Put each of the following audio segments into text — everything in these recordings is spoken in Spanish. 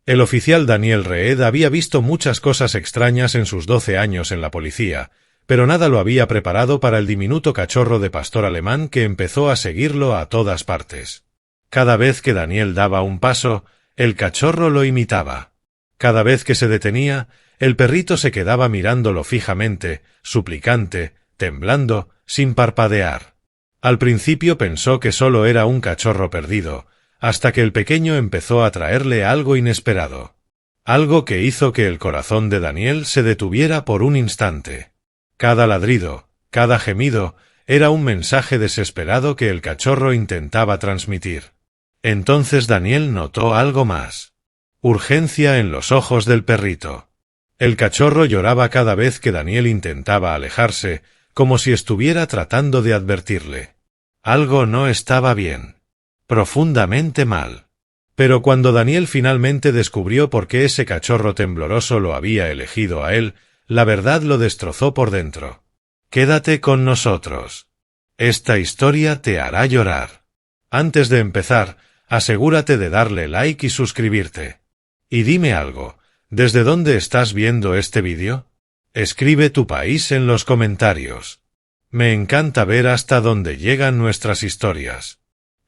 El oficial Daniel Reed había visto muchas cosas extrañas en sus 12 años en la policía, pero nada lo había preparado para el diminuto cachorro de pastor alemán que empezó a seguirlo a todas partes. Cada vez que Daniel daba un paso, el cachorro lo imitaba. Cada vez que se detenía, el perrito se quedaba mirándolo fijamente, suplicante, temblando, sin parpadear. Al principio pensó que solo era un cachorro perdido, hasta que el pequeño empezó a traerle algo inesperado. Algo que hizo que el corazón de Daniel se detuviera por un instante. Cada ladrido, cada gemido, era un mensaje desesperado que el cachorro intentaba transmitir. Entonces Daniel notó algo más. Urgencia en los ojos del perrito. El cachorro lloraba cada vez que Daniel intentaba alejarse, como si estuviera tratando de advertirle. Algo no estaba bien. Profundamente mal. Pero cuando Daniel finalmente descubrió por qué ese cachorro tembloroso lo había elegido a él, la verdad lo destrozó por dentro. Quédate con nosotros. Esta historia te hará llorar. Antes de empezar, asegúrate de darle like y suscribirte. Y dime algo, ¿desde dónde estás viendo este vídeo? Escribe tu país en los comentarios. Me encanta ver hasta dónde llegan nuestras historias.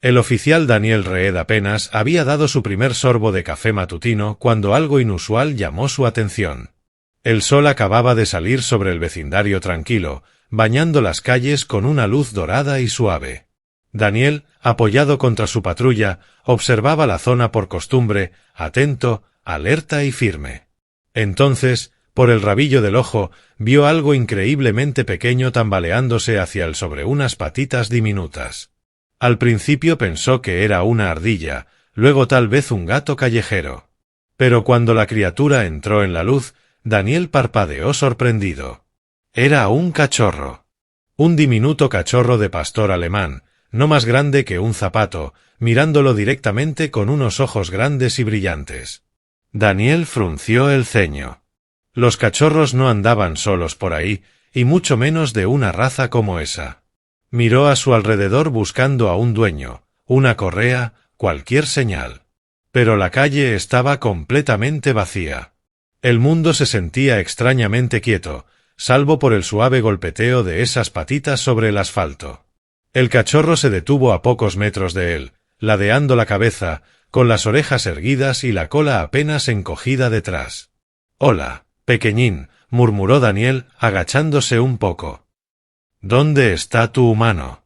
El oficial Daniel Reed apenas había dado su primer sorbo de café matutino cuando algo inusual llamó su atención. El sol acababa de salir sobre el vecindario tranquilo, bañando las calles con una luz dorada y suave. Daniel, apoyado contra su patrulla, observaba la zona por costumbre, atento, alerta y firme. Entonces, por el rabillo del ojo, vio algo increíblemente pequeño tambaleándose hacia él sobre unas patitas diminutas. Al principio pensó que era una ardilla, luego tal vez un gato callejero. Pero cuando la criatura entró en la luz, Daniel parpadeó sorprendido. Era un cachorro. Un diminuto cachorro de pastor alemán, no más grande que un zapato, mirándolo directamente con unos ojos grandes y brillantes. Daniel frunció el ceño. Los cachorros no andaban solos por ahí, y mucho menos de una raza como esa. Miró a su alrededor buscando a un dueño, una correa, cualquier señal. Pero la calle estaba completamente vacía. El mundo se sentía extrañamente quieto, salvo por el suave golpeteo de esas patitas sobre el asfalto. El cachorro se detuvo a pocos metros de él, ladeando la cabeza, con las orejas erguidas y la cola apenas encogida detrás. «Hola, pequeñín», murmuró Daniel, agachándose un poco. «¿Dónde está tu humano?»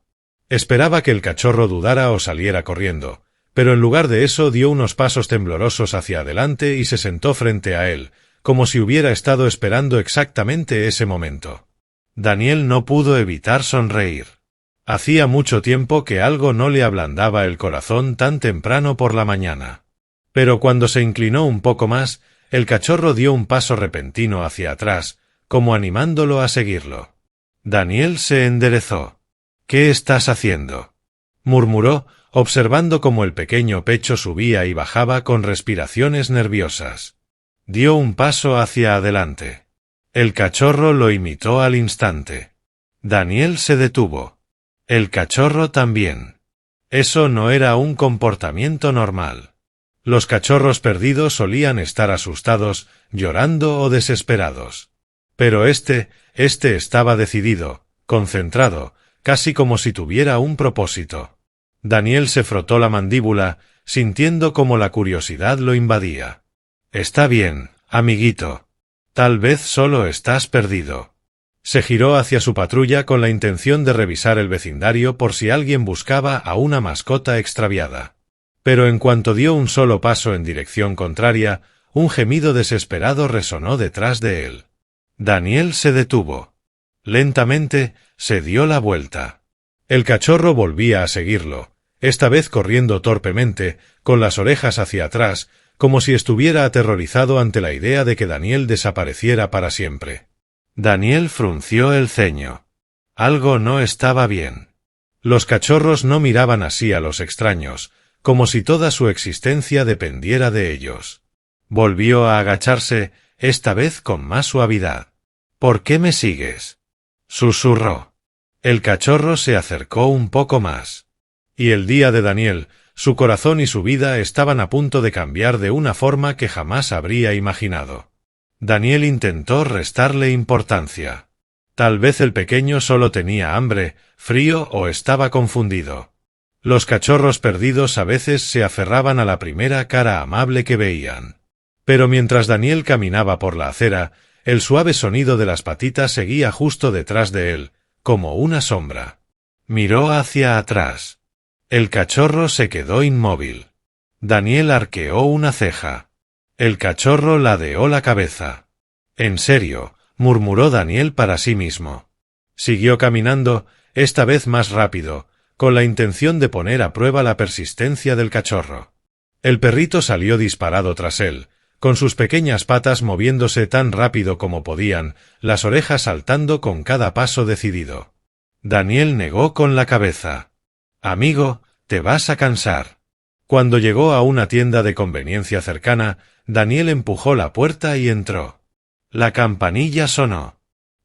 Esperaba que el cachorro dudara o saliera corriendo, pero en lugar de eso dio unos pasos temblorosos hacia adelante y se sentó frente a él, como si hubiera estado esperando exactamente ese momento. Daniel no pudo evitar sonreír. Hacía mucho tiempo que algo no le ablandaba el corazón tan temprano por la mañana. Pero cuando se inclinó un poco más, el cachorro dio un paso repentino hacia atrás, como animándolo a seguirlo. Daniel se enderezó. «¿Qué estás haciendo?», murmuró, observando cómo el pequeño pecho subía y bajaba con respiraciones nerviosas. Dio un paso hacia adelante. El cachorro lo imitó al instante. Daniel se detuvo. El cachorro también. Eso no era un comportamiento normal. Los cachorros perdidos solían estar asustados, llorando o desesperados. Pero este estaba decidido, concentrado, casi como si tuviera un propósito. Daniel se frotó la mandíbula, sintiendo como la curiosidad lo invadía. «Está bien, amiguito. Tal vez solo estás perdido». Se giró hacia su patrulla con la intención de revisar el vecindario por si alguien buscaba a una mascota extraviada. Pero en cuanto dio un solo paso en dirección contraria, un gemido desesperado resonó detrás de él. Daniel se detuvo. Lentamente, se dio la vuelta. El cachorro volvía a seguirlo, esta vez corriendo torpemente, con las orejas hacia atrás, como si estuviera aterrorizado ante la idea de que Daniel desapareciera para siempre. Daniel frunció el ceño. Algo no estaba bien. Los cachorros no miraban así a los extraños, como si toda su existencia dependiera de ellos. Volvió a agacharse, esta vez con más suavidad. «¿Por qué me sigues?», susurró. El cachorro se acercó un poco más. Y el día de Daniel, Su corazón y su vida estaban a punto de cambiar de una forma que jamás habría imaginado. Daniel intentó restarle importancia. Tal vez el pequeño solo tenía hambre, frío o estaba confundido. Los cachorros perdidos a veces se aferraban a la primera cara amable que veían. Pero mientras Daniel caminaba por la acera, el suave sonido de las patitas seguía justo detrás de él, como una sombra. Miró hacia atrás. El cachorro se quedó inmóvil. Daniel arqueó una ceja. El cachorro ladeó la cabeza. «En serio», murmuró Daniel para sí mismo. Siguió caminando, esta vez más rápido, con la intención de poner a prueba la persistencia del cachorro. El perrito salió disparado tras él, con sus pequeñas patas moviéndose tan rápido como podían, las orejas saltando con cada paso decidido. Daniel negó con la cabeza. «Amigo, te vas a cansar». Cuando llegó a una tienda de conveniencia cercana, Daniel empujó la puerta y entró. La campanilla sonó.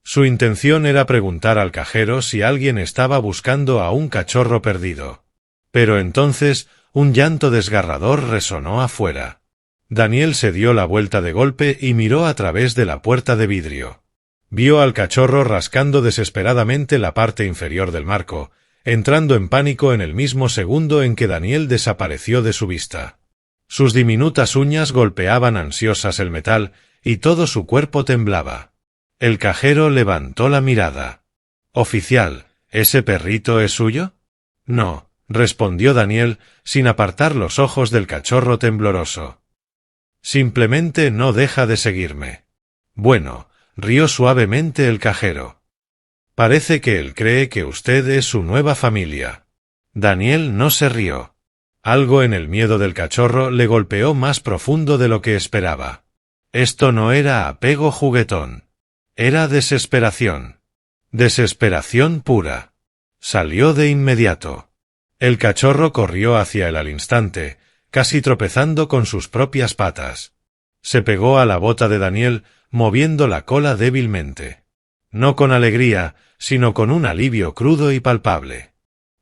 Su intención era preguntar al cajero si alguien estaba buscando a un cachorro perdido. Pero entonces, un llanto desgarrador resonó afuera. Daniel se dio la vuelta de golpe y miró a través de la puerta de vidrio. Vio al cachorro rascando desesperadamente la parte inferior del marco, entrando en pánico en el mismo segundo en que Daniel desapareció de su vista. Sus diminutas uñas golpeaban ansiosas el metal, y todo su cuerpo temblaba. El cajero levantó la mirada. «Oficial, ¿ese perrito es suyo?» «No», respondió Daniel, sin apartar los ojos del cachorro tembloroso. «Simplemente no deja de seguirme». «Bueno», rió suavemente el cajero. «Parece que él cree que usted es su nueva familia». Daniel no se rió. Algo en el miedo del cachorro le golpeó más profundo de lo que esperaba. Esto no era apego juguetón. Era desesperación. Desesperación pura. Salió de inmediato. El cachorro corrió hacia él al instante, casi tropezando con sus propias patas. Se pegó a la bota de Daniel, moviendo la cola débilmente. No con alegría, sino con un alivio crudo y palpable.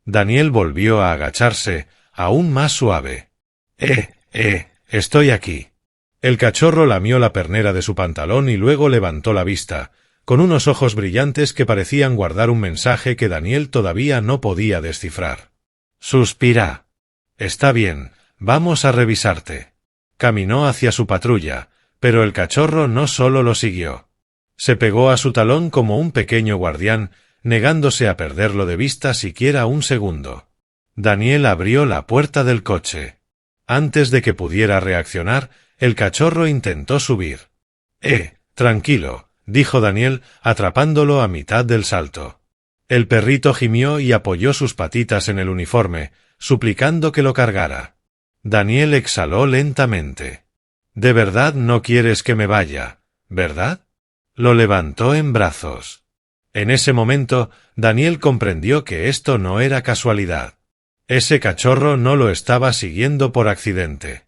Daniel volvió a agacharse, aún más suave. Estoy aquí». El cachorro lamió la pernera de su pantalón y luego levantó la vista, con unos ojos brillantes que parecían guardar un mensaje que Daniel todavía no podía descifrar. Suspirá. «Está bien, vamos a revisarte». Caminó hacia su patrulla, pero el cachorro no solo lo siguió. Se pegó a su talón como un pequeño guardián, negándose a perderlo de vista siquiera un segundo. Daniel abrió la puerta del coche. Antes de que pudiera reaccionar, el cachorro intentó subir. Tranquilo», dijo Daniel, atrapándolo a mitad del salto. El perrito gimió y apoyó sus patitas en el uniforme, suplicando que lo cargara. Daniel exhaló lentamente. «De verdad no quieres que me vaya, ¿verdad?» Lo levantó en brazos. En ese momento, Daniel comprendió que esto no era casualidad. Ese cachorro no lo estaba siguiendo por accidente.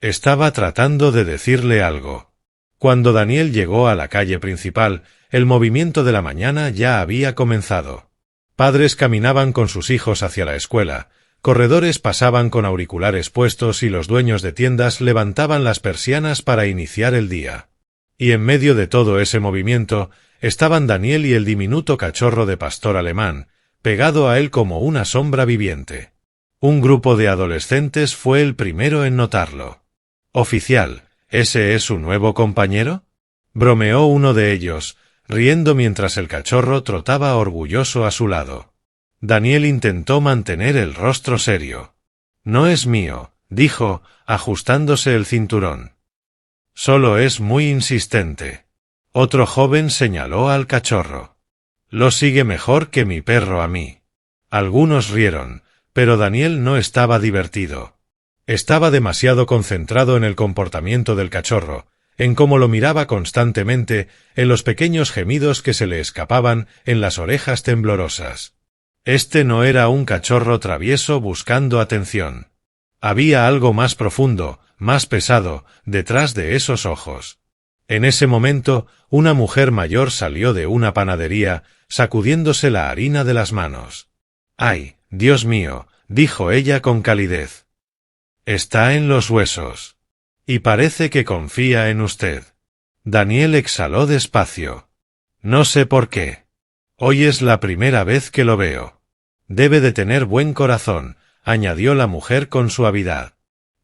Estaba tratando de decirle algo. Cuando Daniel llegó a la calle principal, el movimiento de la mañana ya había comenzado. Padres caminaban con sus hijos hacia la escuela, corredores pasaban con auriculares puestos y los dueños de tiendas levantaban las persianas para iniciar el día. Y en medio de todo ese movimiento, estaban Daniel y el diminuto cachorro de pastor alemán, pegado a él como una sombra viviente. Un grupo de adolescentes fue el primero en notarlo. «Oficial, ¿ese es su nuevo compañero?», bromeó uno de ellos, riendo mientras el cachorro trotaba orgulloso a su lado. Daniel intentó mantener el rostro serio. «No es mío», dijo, ajustándose el cinturón. «Solo es muy insistente». Otro joven señaló al cachorro. «Lo sigue mejor que mi perro a mí». Algunos rieron, pero Daniel no estaba divertido. Estaba demasiado concentrado en el comportamiento del cachorro, en cómo lo miraba constantemente, en los pequeños gemidos que se le escapaban en las orejas temblorosas. Este no era un cachorro travieso buscando atención. Había algo más profundo, más pesado, detrás de esos ojos. En ese momento, una mujer mayor salió de una panadería, sacudiéndose la harina de las manos. «¡Ay, Dios mío!», dijo ella con calidez. Está en los huesos. Y parece que confía en usted. Daniel exhaló despacio. No sé por qué. Hoy es la primera vez que lo veo. Debe de tener buen corazón, añadió la mujer con suavidad.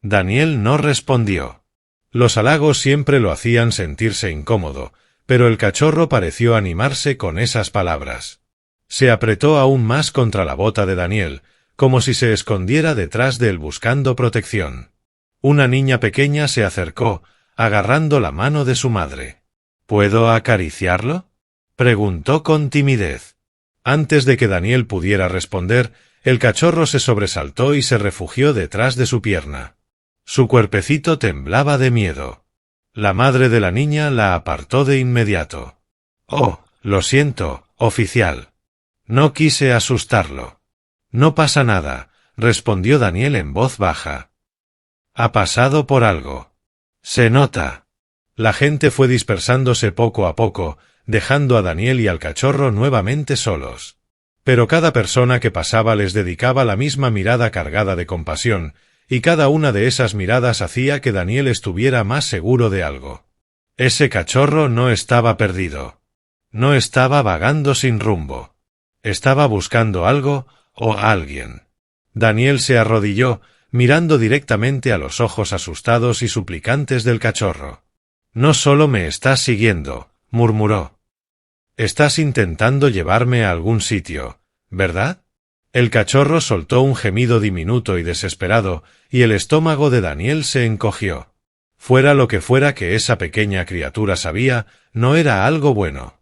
Daniel no respondió. Los halagos siempre lo hacían sentirse incómodo, pero el cachorro pareció animarse con esas palabras. Se apretó aún más contra la bota de Daniel, como si se escondiera detrás de él buscando protección. Una niña pequeña se acercó, agarrando la mano de su madre. ¿Puedo acariciarlo?, preguntó con timidez. Antes de que Daniel pudiera responder, el cachorro se sobresaltó y se refugió detrás de su pierna. Su cuerpecito temblaba de miedo. La madre de la niña la apartó de inmediato. «Oh, lo siento, oficial. No quise asustarlo». «No pasa nada», respondió Daniel en voz baja. «Ha pasado por algo. Se nota». La gente fue dispersándose poco a poco, dejando a Daniel y al cachorro nuevamente solos. Pero cada persona que pasaba les dedicaba la misma mirada cargada de compasión, y cada una de esas miradas hacía que Daniel estuviera más seguro de algo. Ese cachorro no estaba perdido. No estaba vagando sin rumbo. Estaba buscando algo o a alguien. Daniel se arrodilló, mirando directamente a los ojos asustados y suplicantes del cachorro. «No solo me estás siguiendo», murmuró. «Estás intentando llevarme a algún sitio, ¿verdad?». El cachorro soltó un gemido diminuto y desesperado, y el estómago de Daniel se encogió. Fuera lo que fuera que esa pequeña criatura sabía, no era algo bueno.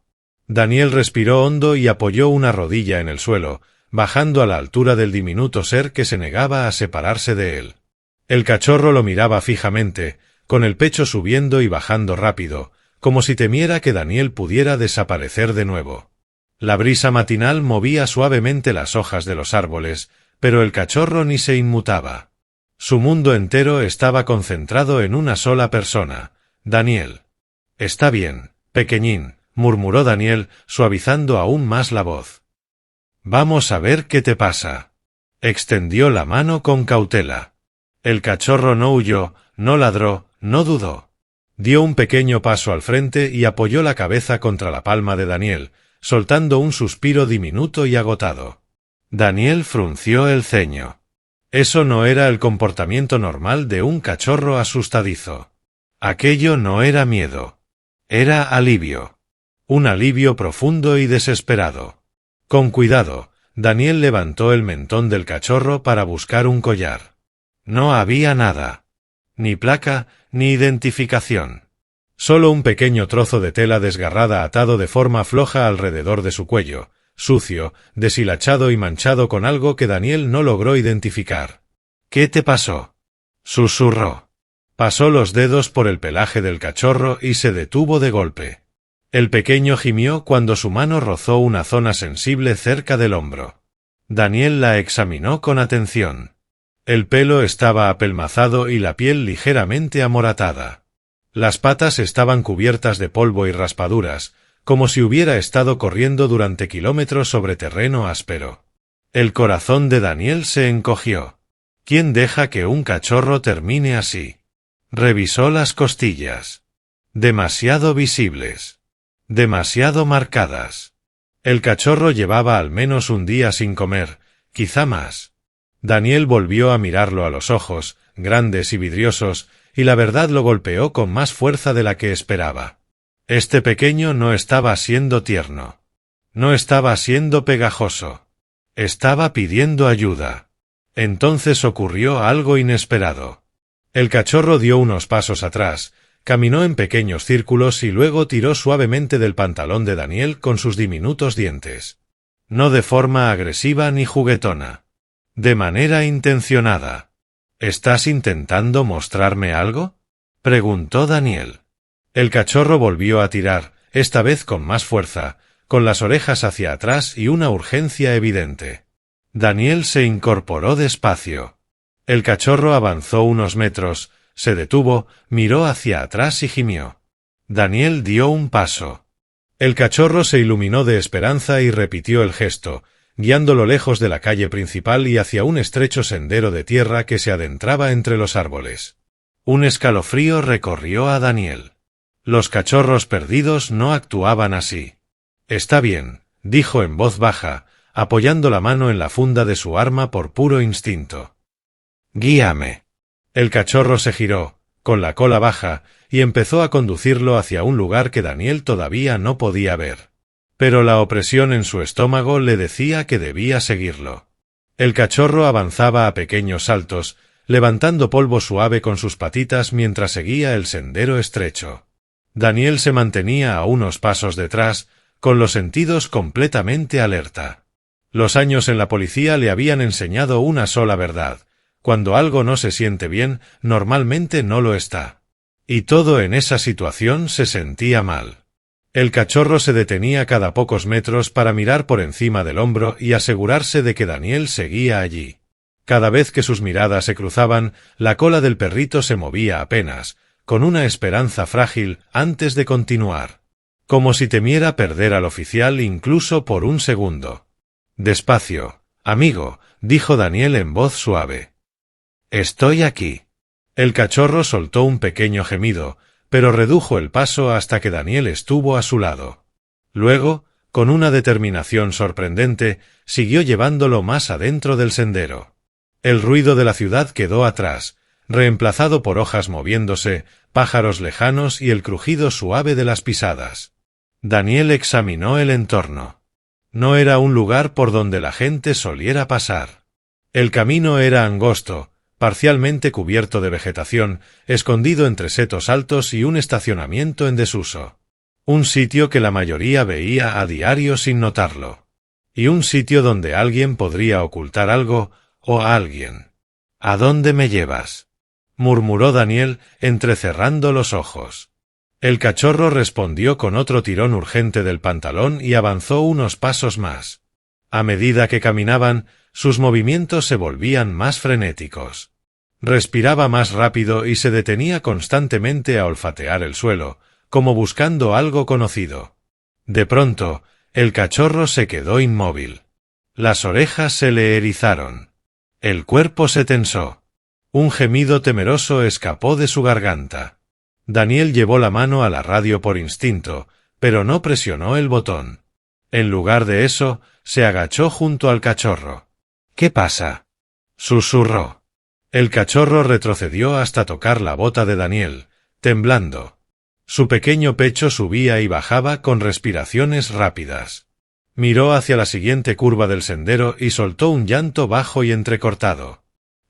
Daniel respiró hondo y apoyó una rodilla en el suelo, bajando a la altura del diminuto ser que se negaba a separarse de él. El cachorro lo miraba fijamente, con el pecho subiendo y bajando rápido, como si temiera que Daniel pudiera desaparecer de nuevo. La brisa matinal movía suavemente las hojas de los árboles, pero el cachorro ni se inmutaba. Su mundo entero estaba concentrado en una sola persona, Daniel. «Está bien, pequeñín», murmuró Daniel, suavizando aún más la voz. «Vamos a ver qué te pasa». Extendió la mano con cautela. El cachorro no huyó, no ladró, no dudó. Dio un pequeño paso al frente y apoyó la cabeza contra la palma de Daniel, soltando un suspiro diminuto y agotado. Daniel frunció el ceño. Eso no era el comportamiento normal de un cachorro asustadizo. Aquello no era miedo. Era alivio. Un alivio profundo y desesperado. Con cuidado, Daniel levantó el mentón del cachorro para buscar un collar. No había nada. Ni placa, ni identificación. Solo un pequeño trozo de tela desgarrada atado de forma floja alrededor de su cuello, sucio, deshilachado y manchado con algo que Daniel no logró identificar. «¿Qué te pasó?», susurró. Pasó los dedos por el pelaje del cachorro y se detuvo de golpe. El pequeño gimió cuando su mano rozó una zona sensible cerca del hombro. Daniel la examinó con atención. El pelo estaba apelmazado y la piel ligeramente amoratada. Las patas estaban cubiertas de polvo y raspaduras, como si hubiera estado corriendo durante kilómetros sobre terreno áspero. El corazón de Daniel se encogió. ¿Quién deja que un cachorro termine así? Revisó las costillas. Demasiado visibles. Demasiado marcadas. El cachorro llevaba al menos un día sin comer, quizá más. Daniel volvió a mirarlo a los ojos, grandes y vidriosos, y la verdad lo golpeó con más fuerza de la que esperaba. Este pequeño no estaba siendo tierno. No estaba siendo pegajoso. Estaba pidiendo ayuda. Entonces ocurrió algo inesperado. El cachorro dio unos pasos atrás, caminó en pequeños círculos y luego tiró suavemente del pantalón de Daniel con sus diminutos dientes. No de forma agresiva ni juguetona. De manera intencionada. ¿Estás intentando mostrarme algo?, preguntó Daniel. El cachorro volvió a tirar, esta vez con más fuerza, con las orejas hacia atrás y una urgencia evidente. Daniel se incorporó despacio. El cachorro avanzó unos metros, se detuvo, miró hacia atrás y gimió. Daniel dio un paso. El cachorro se iluminó de esperanza y repitió el gesto, guiándolo lejos de la calle principal y hacia un estrecho sendero de tierra que se adentraba entre los árboles. Un escalofrío recorrió a Daniel. Los cachorros perdidos no actuaban así. «Está bien», dijo en voz baja, apoyando la mano en la funda de su arma por puro instinto. «Guíame». El cachorro se giró, con la cola baja, y empezó a conducirlo hacia un lugar que Daniel todavía no podía ver. Pero la opresión en su estómago le decía que debía seguirlo. El cachorro avanzaba a pequeños saltos, levantando polvo suave con sus patitas mientras seguía el sendero estrecho. Daniel se mantenía a unos pasos detrás, con los sentidos completamente alerta. Los años en la policía le habían enseñado una sola verdad: cuando algo no se siente bien, normalmente no lo está. Y todo en esa situación se sentía mal. El cachorro se detenía cada pocos metros para mirar por encima del hombro y asegurarse de que Daniel seguía allí. Cada vez que sus miradas se cruzaban, la cola del perrito se movía apenas, con una esperanza frágil antes de continuar. Como si temiera perder al oficial incluso por un segundo. «Despacio, amigo», dijo Daniel en voz suave. «Estoy aquí». El cachorro soltó un pequeño gemido, pero redujo el paso hasta que Daniel estuvo a su lado. Luego, con una determinación sorprendente, siguió llevándolo más adentro del sendero. El ruido de la ciudad quedó atrás, reemplazado por hojas moviéndose, pájaros lejanos y el crujido suave de las pisadas. Daniel examinó el entorno. No era un lugar por donde la gente soliera pasar. El camino era angosto, parcialmente cubierto de vegetación, escondido entre setos altos y un estacionamiento en desuso. Un sitio que la mayoría veía a diario sin notarlo. Y un sitio donde alguien podría ocultar algo o a alguien. «¿A dónde me llevas?», murmuró Daniel, entrecerrando los ojos. El cachorro respondió con otro tirón urgente del pantalón y avanzó unos pasos más. A medida que caminaban, sus movimientos se volvían más frenéticos. Respiraba más rápido y se detenía constantemente a olfatear el suelo, como buscando algo conocido. De pronto, el cachorro se quedó inmóvil. Las orejas se le erizaron. El cuerpo se tensó. Un gemido temeroso escapó de su garganta. Daniel llevó la mano a la radio por instinto, pero no presionó el botón. En lugar de eso, se agachó junto al cachorro. «¿Qué pasa?», susurró. El cachorro retrocedió hasta tocar la bota de Daniel, temblando. Su pequeño pecho subía y bajaba con respiraciones rápidas. Miró hacia la siguiente curva del sendero y soltó un llanto bajo y entrecortado.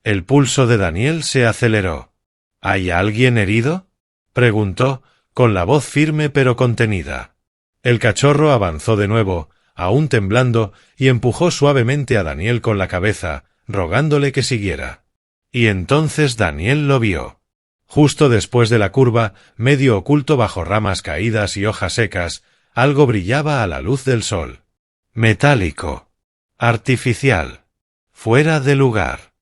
El pulso de Daniel se aceleró. «¿Hay alguien herido?», preguntó, con la voz firme pero contenida. El cachorro avanzó de nuevo, aún temblando, y empujó suavemente a Daniel con la cabeza, rogándole que siguiera. Y entonces Daniel lo vio. Justo después de la curva, medio oculto bajo ramas caídas y hojas secas, algo brillaba a la luz del sol. Metálico. Artificial. Fuera de lugar.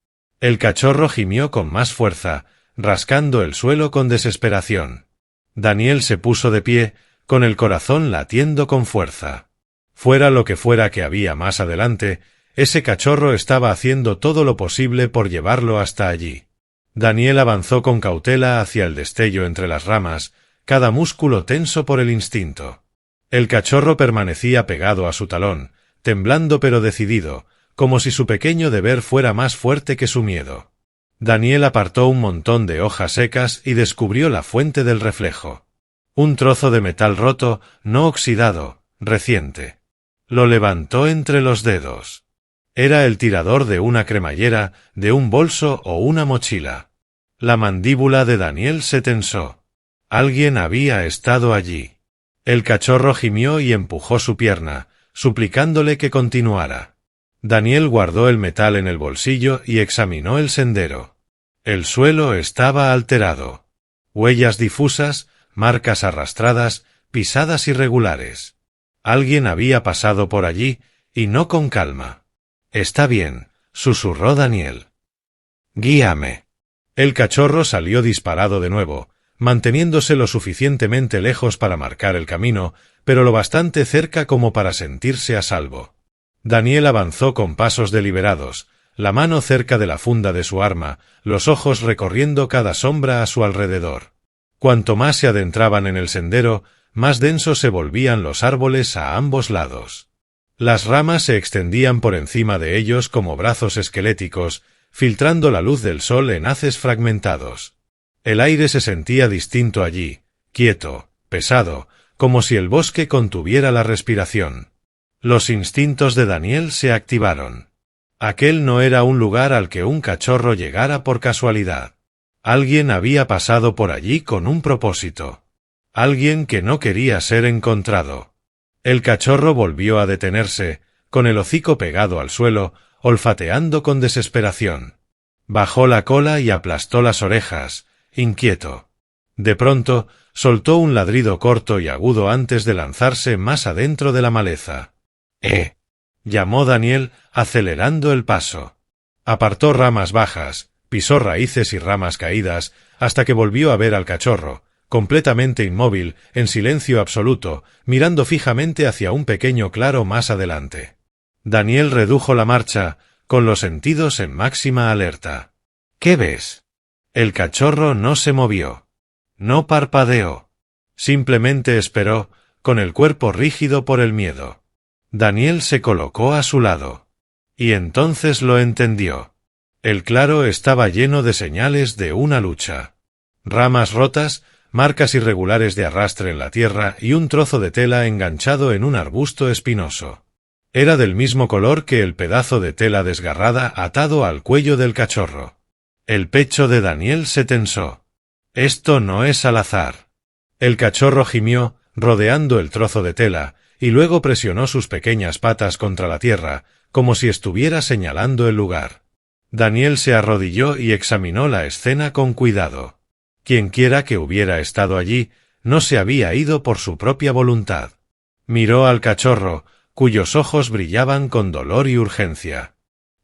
El cachorro gimió con más fuerza, rascando el suelo con desesperación. Daniel se puso de pie, con el corazón latiendo con fuerza. Fuera lo que fuera que había más adelante, ese cachorro estaba haciendo todo lo posible por llevarlo hasta allí. Daniel avanzó con cautela hacia el destello entre las ramas, cada músculo tenso por el instinto. El cachorro permanecía pegado a su talón, temblando pero decidido, como si su pequeño deber fuera más fuerte que su miedo. Daniel apartó un montón de hojas secas y descubrió la fuente del reflejo. Un trozo de metal roto, no oxidado, reciente. Lo levantó entre los dedos. Era el tirador de una cremallera, de un bolso o una mochila. La mandíbula de Daniel se tensó. Alguien había estado allí. El cachorro gimió y empujó su pierna, suplicándole que continuara. Daniel guardó el metal en el bolsillo y examinó el sendero. El suelo estaba alterado. Huellas difusas, marcas arrastradas, pisadas irregulares. Alguien había pasado por allí, y no con calma. «Está bien», susurró Daniel. «Guíame». El cachorro salió disparado de nuevo, manteniéndose lo suficientemente lejos para marcar el camino, pero lo bastante cerca como para sentirse a salvo. Daniel avanzó con pasos deliberados, la mano cerca de la funda de su arma, los ojos recorriendo cada sombra a su alrededor. Cuanto más se adentraban en el sendero, más densos se volvían los árboles a ambos lados. Las ramas se extendían por encima de ellos como brazos esqueléticos, filtrando la luz del sol en haces fragmentados. El aire se sentía distinto allí, quieto, pesado, como si el bosque contuviera la respiración. Los instintos de Daniel se activaron. Aquel no era un lugar al que un cachorro llegara por casualidad. Alguien había pasado por allí con un propósito. Alguien que no quería ser encontrado. El cachorro volvió a detenerse, con el hocico pegado al suelo, olfateando con desesperación. Bajó la cola y aplastó las orejas, inquieto. De pronto, soltó un ladrido corto y agudo antes de lanzarse más adentro de la maleza. Llamó Daniel, acelerando el paso. Apartó ramas bajas, pisó raíces y ramas caídas, hasta que volvió a ver al cachorro, completamente inmóvil, en silencio absoluto, mirando fijamente hacia un pequeño claro más adelante. Daniel redujo la marcha, con los sentidos en máxima alerta. ¿Qué ves? El cachorro no se movió. No parpadeó. Simplemente esperó, con el cuerpo rígido por el miedo. Daniel se colocó a su lado. Y entonces lo entendió. El claro estaba lleno de señales de una lucha. Ramas rotas, marcas irregulares de arrastre en la tierra y un trozo de tela enganchado en un arbusto espinoso. Era del mismo color que el pedazo de tela desgarrada atado al cuello del cachorro. El pecho de Daniel se tensó. Esto no es al azar. El cachorro gimió, rodeando el trozo de tela, y luego presionó sus pequeñas patas contra la tierra, como si estuviera señalando el lugar. Daniel se arrodilló y examinó la escena con cuidado. Quienquiera que hubiera estado allí, no se había ido por su propia voluntad. Miró al cachorro, cuyos ojos brillaban con dolor y urgencia.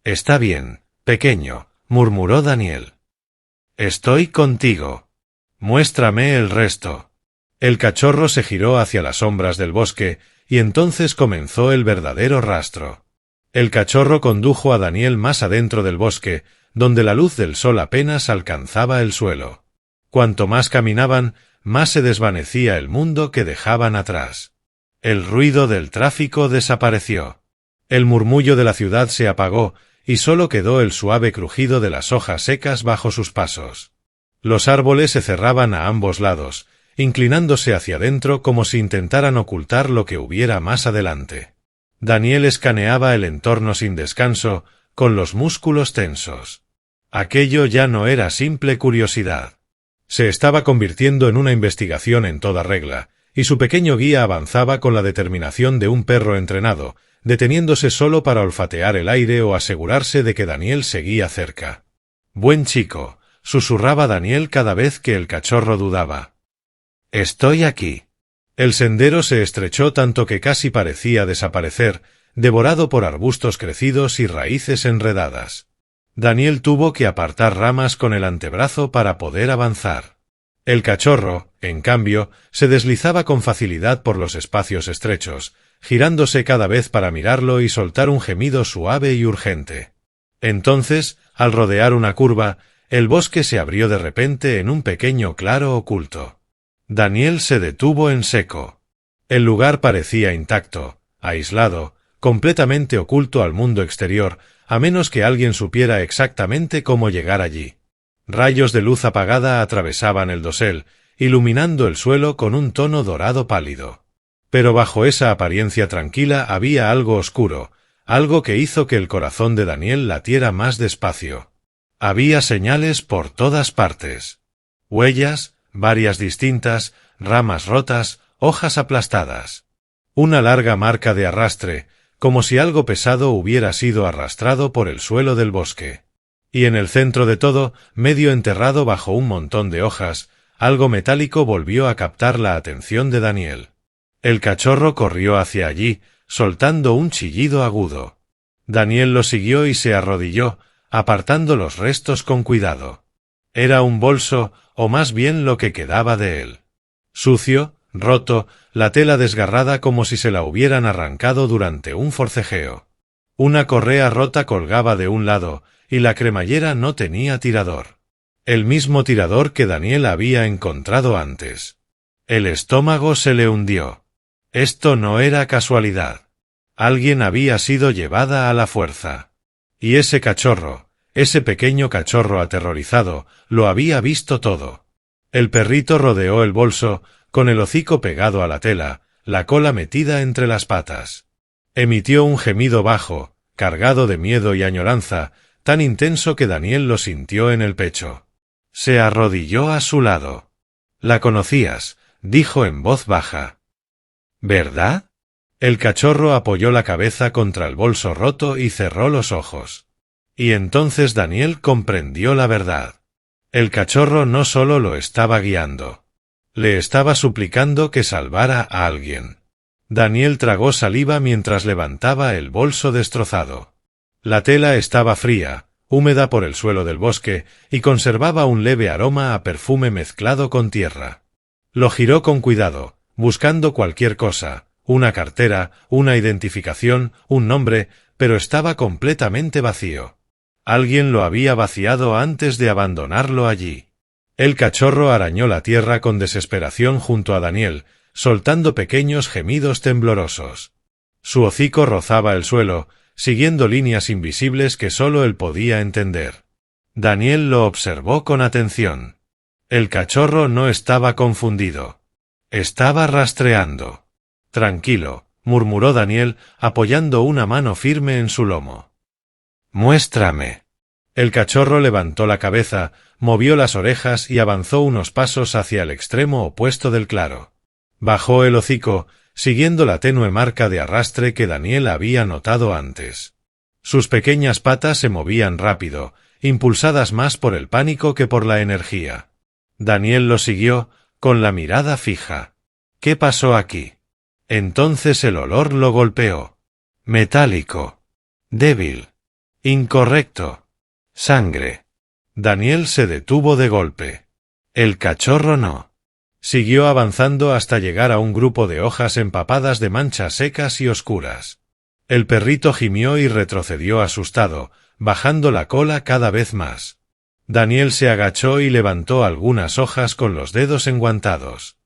«Está bien, pequeño», murmuró Daniel. «Estoy contigo. Muéstrame el resto». El cachorro se giró hacia las sombras del bosque, y entonces comenzó el verdadero rastro. El cachorro condujo a Daniel más adentro del bosque, donde la luz del sol apenas alcanzaba el suelo. Cuanto más caminaban, más se desvanecía el mundo que dejaban atrás. El ruido del tráfico desapareció. El murmullo de la ciudad se apagó, y solo quedó el suave crujido de las hojas secas bajo sus pasos. Los árboles se cerraban a ambos lados, inclinándose hacia adentro como si intentaran ocultar lo que hubiera más adelante. Daniel escaneaba el entorno sin descanso, con los músculos tensos. Aquello ya no era simple curiosidad. Se estaba convirtiendo en una investigación en toda regla, y su pequeño guía avanzaba con la determinación de un perro entrenado, deteniéndose solo para olfatear el aire o asegurarse de que Daniel seguía cerca. «Buen chico», susurraba Daniel cada vez que el cachorro dudaba. «Estoy aquí». El sendero se estrechó tanto que casi parecía desaparecer, devorado por arbustos crecidos y raíces enredadas. Daniel tuvo que apartar ramas con el antebrazo para poder avanzar. El cachorro, en cambio, se deslizaba con facilidad por los espacios estrechos, girándose cada vez para mirarlo y soltar un gemido suave y urgente. Entonces, al rodear una curva, el bosque se abrió de repente en un pequeño claro oculto. Daniel se detuvo en seco. El lugar parecía intacto, aislado, completamente oculto al mundo exterior, a menos que alguien supiera exactamente cómo llegar allí. Rayos de luz apagada atravesaban el dosel, iluminando el suelo con un tono dorado pálido. Pero bajo esa apariencia tranquila había algo oscuro, algo que hizo que el corazón de Daniel latiera más despacio. Había señales por todas partes. Huellas, varias distintas, ramas rotas, hojas aplastadas. Una larga marca de arrastre, como si algo pesado hubiera sido arrastrado por el suelo del bosque. Y en el centro de todo, medio enterrado bajo un montón de hojas, algo metálico volvió a captar la atención de Daniel. El cachorro corrió hacia allí, soltando un chillido agudo. Daniel lo siguió y se arrodilló, apartando los restos con cuidado. Era un bolso, o más bien lo que quedaba de él. Sucio, roto, la tela desgarrada como si se la hubieran arrancado durante un forcejeo. Una correa rota colgaba de un lado, y la cremallera no tenía tirador. El mismo tirador que Daniel había encontrado antes. El estómago se le hundió. Esto no era casualidad. Alguien había sido llevada a la fuerza. Y ese cachorro, ese pequeño cachorro aterrorizado, lo había visto todo. El perrito rodeó el bolso, con el hocico pegado a la tela, la cola metida entre las patas. Emitió un gemido bajo, cargado de miedo y añoranza, tan intenso que Daniel lo sintió en el pecho. Se arrodilló a su lado. «¿La conocías?», dijo en voz baja. «¿Verdad?». El cachorro apoyó la cabeza contra el bolso roto y cerró los ojos. Y entonces Daniel comprendió la verdad. El cachorro no solo lo estaba guiando. Le estaba suplicando que salvara a alguien. Daniel tragó saliva mientras levantaba el bolso destrozado. La tela estaba fría, húmeda por el suelo del bosque, y conservaba un leve aroma a perfume mezclado con tierra. Lo giró con cuidado, buscando cualquier cosa, una cartera, una identificación, un nombre, pero estaba completamente vacío. Alguien lo había vaciado antes de abandonarlo allí. El cachorro arañó la tierra con desesperación junto a Daniel, soltando pequeños gemidos temblorosos. Su hocico rozaba el suelo, siguiendo líneas invisibles que sólo él podía entender. Daniel lo observó con atención. El cachorro no estaba confundido. Estaba rastreando. «Tranquilo», murmuró Daniel, apoyando una mano firme en su lomo. «Muéstrame». El cachorro levantó la cabeza, movió las orejas y avanzó unos pasos hacia el extremo opuesto del claro. Bajó el hocico, siguiendo la tenue marca de arrastre que Daniel había notado antes. Sus pequeñas patas se movían rápido, impulsadas más por el pánico que por la energía. Daniel lo siguió, con la mirada fija. ¿Qué pasó aquí? Entonces el olor lo golpeó. Metálico. Débil. Incorrecto. Sangre. Daniel se detuvo de golpe. El cachorro no. Siguió avanzando hasta llegar a un grupo de hojas empapadas de manchas secas y oscuras. El perrito gimió y retrocedió asustado, bajando la cola cada vez más. Daniel se agachó y levantó algunas hojas con los dedos enguantados.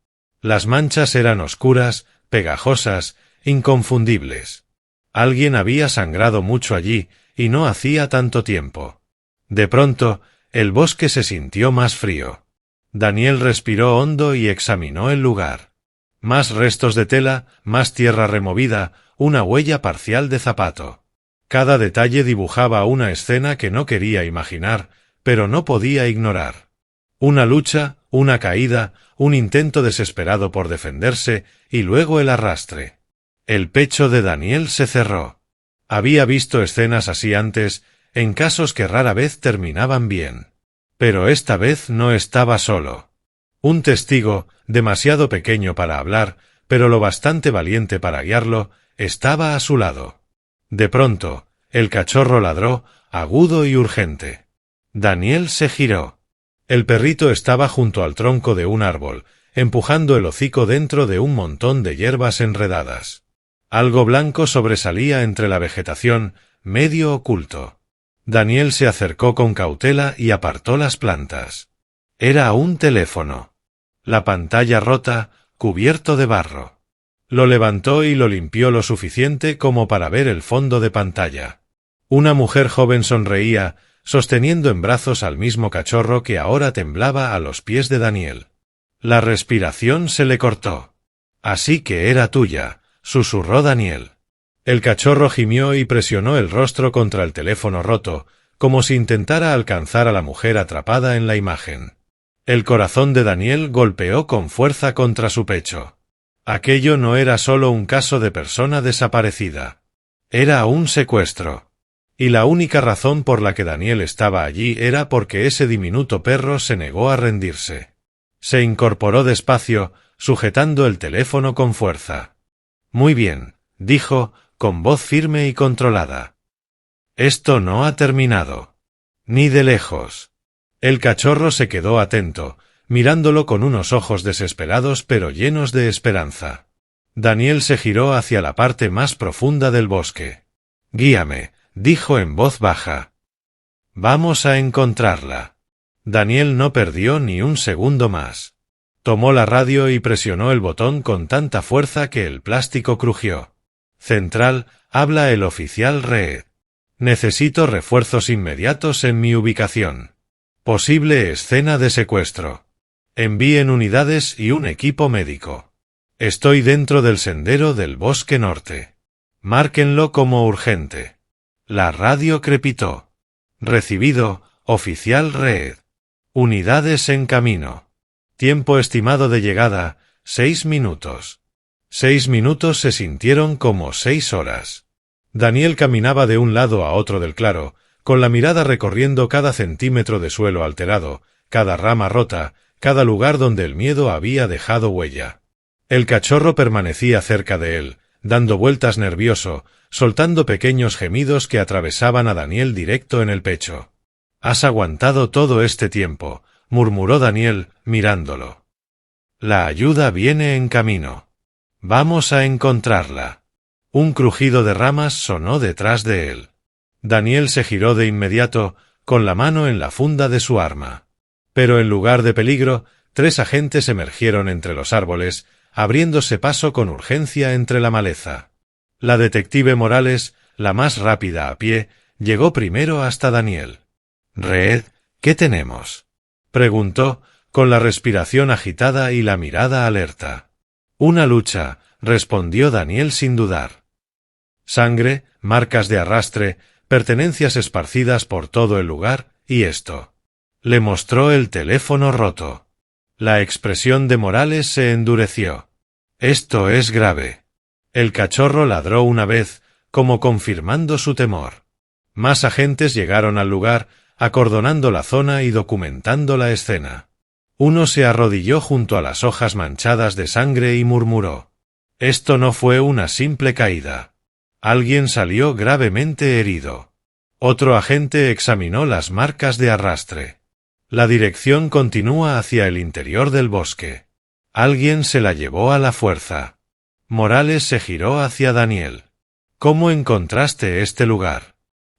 Las manchas eran oscuras, pegajosas, inconfundibles. Alguien había sangrado mucho allí, y no hacía tanto tiempo. De pronto, el bosque se sintió más frío. Daniel respiró hondo y examinó el lugar. Más restos de tela, más tierra removida, una huella parcial de zapato. Cada detalle dibujaba una escena que no quería imaginar, pero no podía ignorar. Una lucha, una caída, un intento desesperado por defenderse, y luego el arrastre. El pecho de Daniel se cerró. Había visto escenas así antes, en casos que rara vez terminaban bien. Pero esta vez no estaba solo. Un testigo, demasiado pequeño para hablar, pero lo bastante valiente para guiarlo, estaba a su lado. De pronto, el cachorro ladró, agudo y urgente. Daniel se giró. El perrito estaba junto al tronco de un árbol, empujando el hocico dentro de un montón de hierbas enredadas. Algo blanco sobresalía entre la vegetación, medio oculto. Daniel se acercó con cautela y apartó las plantas. Era un teléfono. La pantalla rota, cubierto de barro. Lo levantó y lo limpió lo suficiente como para ver el fondo de pantalla. Una mujer joven sonreía, sosteniendo en brazos al mismo cachorro que ahora temblaba a los pies de Daniel. La respiración se le cortó. «Así que era tuya», susurró Daniel. El cachorro gimió y presionó el rostro contra el teléfono roto, como si intentara alcanzar a la mujer atrapada en la imagen. El corazón de Daniel golpeó con fuerza contra su pecho. Aquello no era solo un caso de persona desaparecida. Era un secuestro. Y la única razón por la que Daniel estaba allí era porque ese diminuto perro se negó a rendirse. Se incorporó despacio, sujetando el teléfono con fuerza. «Muy bien», dijo, con voz firme y controlada. «Esto no ha terminado. Ni de lejos». El cachorro se quedó atento, mirándolo con unos ojos desesperados pero llenos de esperanza. Daniel se giró hacia la parte más profunda del bosque. Guíame, dijo en voz baja. Vamos a encontrarla. Daniel no perdió ni un segundo más. Tomó la radio y presionó el botón con tanta fuerza que el plástico crujió. Central, habla el oficial Reed. Necesito refuerzos inmediatos en mi ubicación. Posible escena de secuestro. Envíen unidades y un equipo médico. Estoy dentro del sendero del bosque norte. Márquenlo como urgente. La radio crepitó. Recibido, oficial Reed. Unidades en camino. Tiempo estimado de llegada, 6 minutos. 6 minutos se sintieron como 6 horas. Daniel caminaba de un lado a otro del claro, con la mirada recorriendo cada centímetro de suelo alterado, cada rama rota, cada lugar donde el miedo había dejado huella. El cachorro permanecía cerca de él, dando vueltas nervioso, soltando pequeños gemidos que atravesaban a Daniel directo en el pecho. «Has aguantado todo este tiempo», murmuró Daniel, mirándolo. «La ayuda viene en camino. Vamos a encontrarla». Un crujido de ramas sonó detrás de él. Daniel se giró de inmediato, con la mano en la funda de su arma. Pero en lugar de peligro, 3 agentes emergieron entre los árboles, abriéndose paso con urgencia entre la maleza. La detective Morales, la más rápida a pie, llegó primero hasta Daniel. «Reed, ¿qué tenemos?», preguntó, con la respiración agitada y la mirada alerta. «Una lucha», respondió Daniel sin dudar. Sangre, marcas de arrastre, pertenencias esparcidas por todo el lugar, y esto. Le mostró el teléfono roto. La expresión de Morales se endureció. «Esto es grave». El cachorro ladró una vez, como confirmando su temor. Más agentes llegaron al lugar, acordonando la zona y documentando la escena. Uno se arrodilló junto a las hojas manchadas de sangre y murmuró: «Esto no fue una simple caída. Alguien salió gravemente herido». Otro agente examinó las marcas de arrastre. La dirección continúa hacia el interior del bosque. Alguien se la llevó a la fuerza. Morales se giró hacia Daniel. «¿Cómo encontraste este lugar?».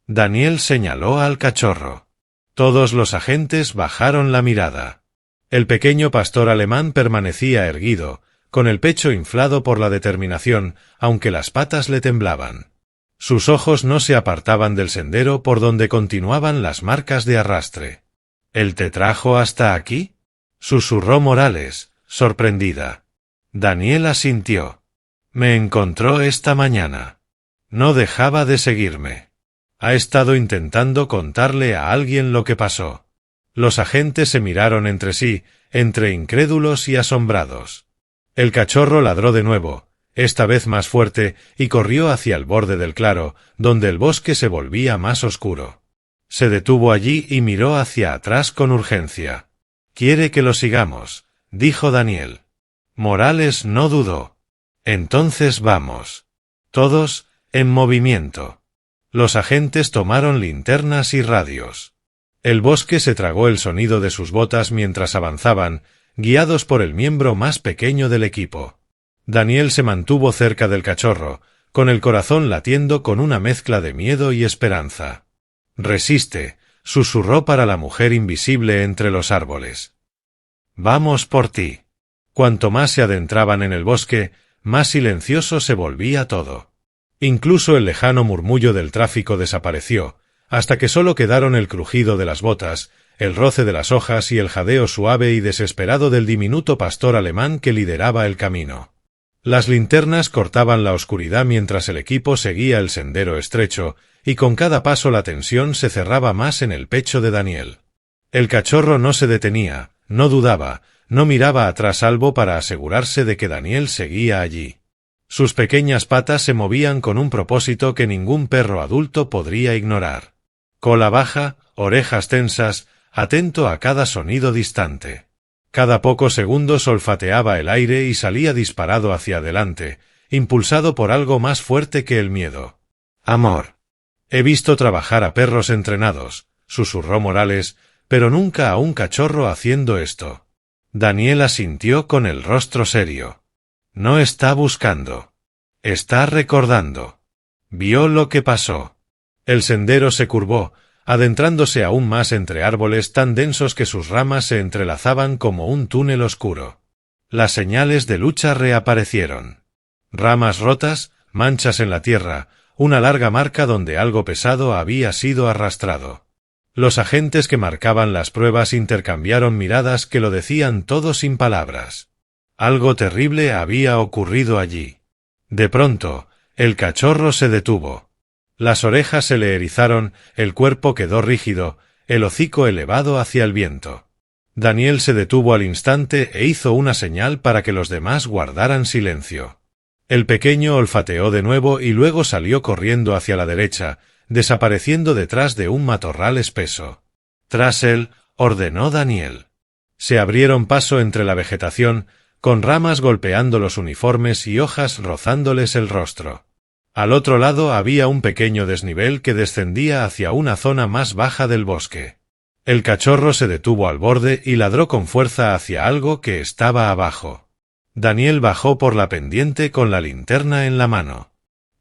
Daniel señaló al cachorro. Todos los agentes bajaron la mirada. El pequeño pastor alemán permanecía erguido, con el pecho inflado por la determinación, aunque las patas le temblaban. Sus ojos no se apartaban del sendero por donde continuaban las marcas de arrastre. «¿Él te trajo hasta aquí?», susurró Morales, sorprendida. Daniel asintió. «Me encontró esta mañana. No dejaba de seguirme. Ha estado intentando contarle a alguien lo que pasó». Los agentes se miraron entre sí, entre incrédulos y asombrados. El cachorro ladró de nuevo, esta vez más fuerte, y corrió hacia el borde del claro, donde el bosque se volvía más oscuro. Se detuvo allí y miró hacia atrás con urgencia. «¿Quiere que lo sigamos?», dijo Daniel. Morales no dudó. «Entonces vamos». Todos, en movimiento. Los agentes tomaron linternas y radios. El bosque se tragó el sonido de sus botas mientras avanzaban, guiados por el miembro más pequeño del equipo. Daniel se mantuvo cerca del cachorro, con el corazón latiendo con una mezcla de miedo y esperanza. «Resiste», susurró para la mujer invisible entre los árboles. «Vamos por ti». Cuanto más se adentraban en el bosque, más silencioso se volvía todo. Incluso el lejano murmullo del tráfico desapareció, hasta que solo quedaron el crujido de las botas, el roce de las hojas y el jadeo suave y desesperado del diminuto pastor alemán que lideraba el camino. Las linternas cortaban la oscuridad mientras el equipo seguía el sendero estrecho, y con cada paso la tensión se cerraba más en el pecho de Daniel. El cachorro no se detenía, no dudaba, no miraba atrás salvo para asegurarse de que Daniel seguía allí. Sus pequeñas patas se movían con un propósito que ningún perro adulto podría ignorar. Cola baja, orejas tensas, atento a cada sonido distante. Cada pocos segundos olfateaba el aire y salía disparado hacia adelante, impulsado por algo más fuerte que el miedo. «Amor. He visto trabajar a perros entrenados», susurró Morales, «pero nunca a un cachorro haciendo esto». Daniel asintió con el rostro serio. «No está buscando. Está recordando». Vio lo que pasó. El sendero se curvó, adentrándose aún más entre árboles tan densos que sus ramas se entrelazaban como un túnel oscuro. Las señales de lucha reaparecieron. Ramas rotas, manchas en la tierra, una larga marca donde algo pesado había sido arrastrado. Los agentes que marcaban las pruebas intercambiaron miradas que lo decían todo sin palabras. Algo terrible había ocurrido allí. De pronto, el cachorro se detuvo. Las orejas se le erizaron, el cuerpo quedó rígido, el hocico elevado hacia el viento. Daniel se detuvo al instante e hizo una señal para que los demás guardaran silencio. El pequeño olfateó de nuevo y luego salió corriendo hacia la derecha, desapareciendo detrás de un matorral espeso. Tras él, ordenó Daniel. Se abrieron paso entre la vegetación, con ramas golpeando los uniformes y hojas rozándoles el rostro. Al otro lado había un pequeño desnivel que descendía hacia una zona más baja del bosque. El cachorro se detuvo al borde y ladró con fuerza hacia algo que estaba abajo. Daniel bajó por la pendiente con la linterna en la mano.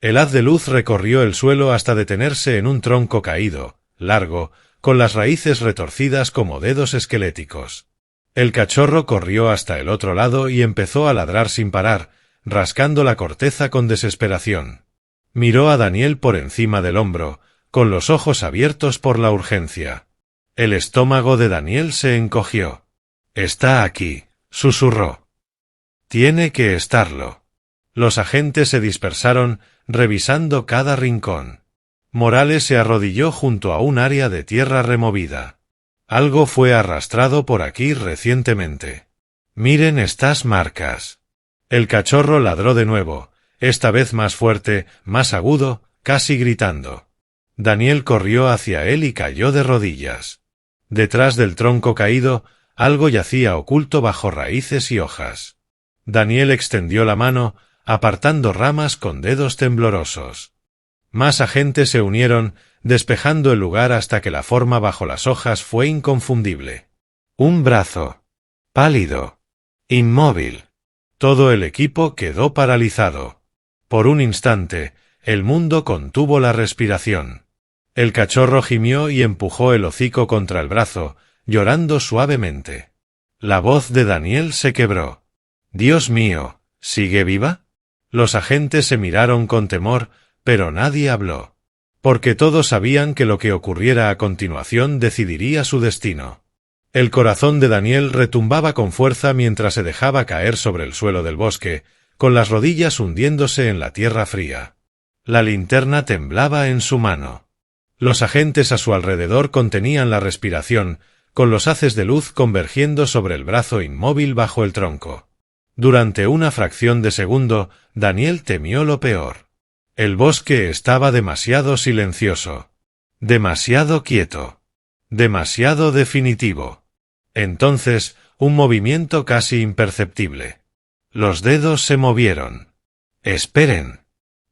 El haz de luz recorrió el suelo hasta detenerse en un tronco caído, largo, con las raíces retorcidas como dedos esqueléticos. El cachorro corrió hasta el otro lado y empezó a ladrar sin parar, rascando la corteza con desesperación. Miró a Daniel por encima del hombro, con los ojos abiertos por la urgencia. El estómago de Daniel se encogió. «Está aquí», susurró. «Tiene que estarlo». Los agentes se dispersaron, revisando cada rincón. Morales se arrodilló junto a un área de tierra removida. Algo fue arrastrado por aquí recientemente. «Miren estas marcas». El cachorro ladró de nuevo, esta vez más fuerte, más agudo, casi gritando. Daniel corrió hacia él y cayó de rodillas. Detrás del tronco caído, algo yacía oculto bajo raíces y hojas. Daniel extendió la mano, apartando ramas con dedos temblorosos. Más agentes se unieron, despejando el lugar hasta que la forma bajo las hojas fue inconfundible. Un brazo. Pálido. Inmóvil. Todo el equipo quedó paralizado. Por un instante, el mundo contuvo la respiración. El cachorro gimió y empujó el hocico contra el brazo, llorando suavemente. La voz de Daniel se quebró. «Dios mío, ¿sigue viva?» Los agentes se miraron con temor, pero nadie habló. Porque todos sabían que lo que ocurriera a continuación decidiría su destino. El corazón de Daniel retumbaba con fuerza mientras se dejaba caer sobre el suelo del bosque, con las rodillas hundiéndose en la tierra fría. La linterna temblaba en su mano. Los agentes a su alrededor contenían la respiración, con los haces de luz convergiendo sobre el brazo inmóvil bajo el tronco. Durante una fracción de segundo, Daniel temió lo peor. El bosque estaba demasiado silencioso. Demasiado quieto. Demasiado definitivo. Entonces, un movimiento casi imperceptible. Los dedos se movieron. «¡Esperen!».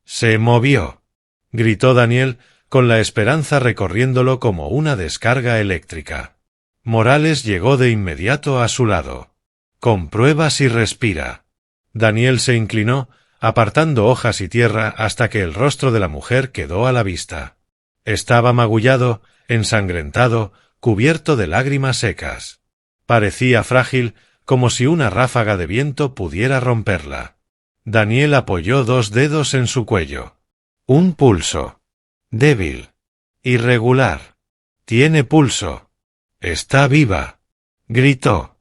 «Se movió», gritó Daniel, con la esperanza recorriéndolo como una descarga eléctrica. Morales llegó de inmediato a su lado. «Comprueba si respira». Daniel se inclinó, apartando hojas y tierra hasta que el rostro de la mujer quedó a la vista. Estaba magullado, ensangrentado, cubierto de lágrimas secas. Parecía frágil, como si una ráfaga de viento pudiera romperla. Daniel apoyó dos dedos en su cuello. Un pulso. Débil. Irregular. «Tiene pulso. Está viva», gritó.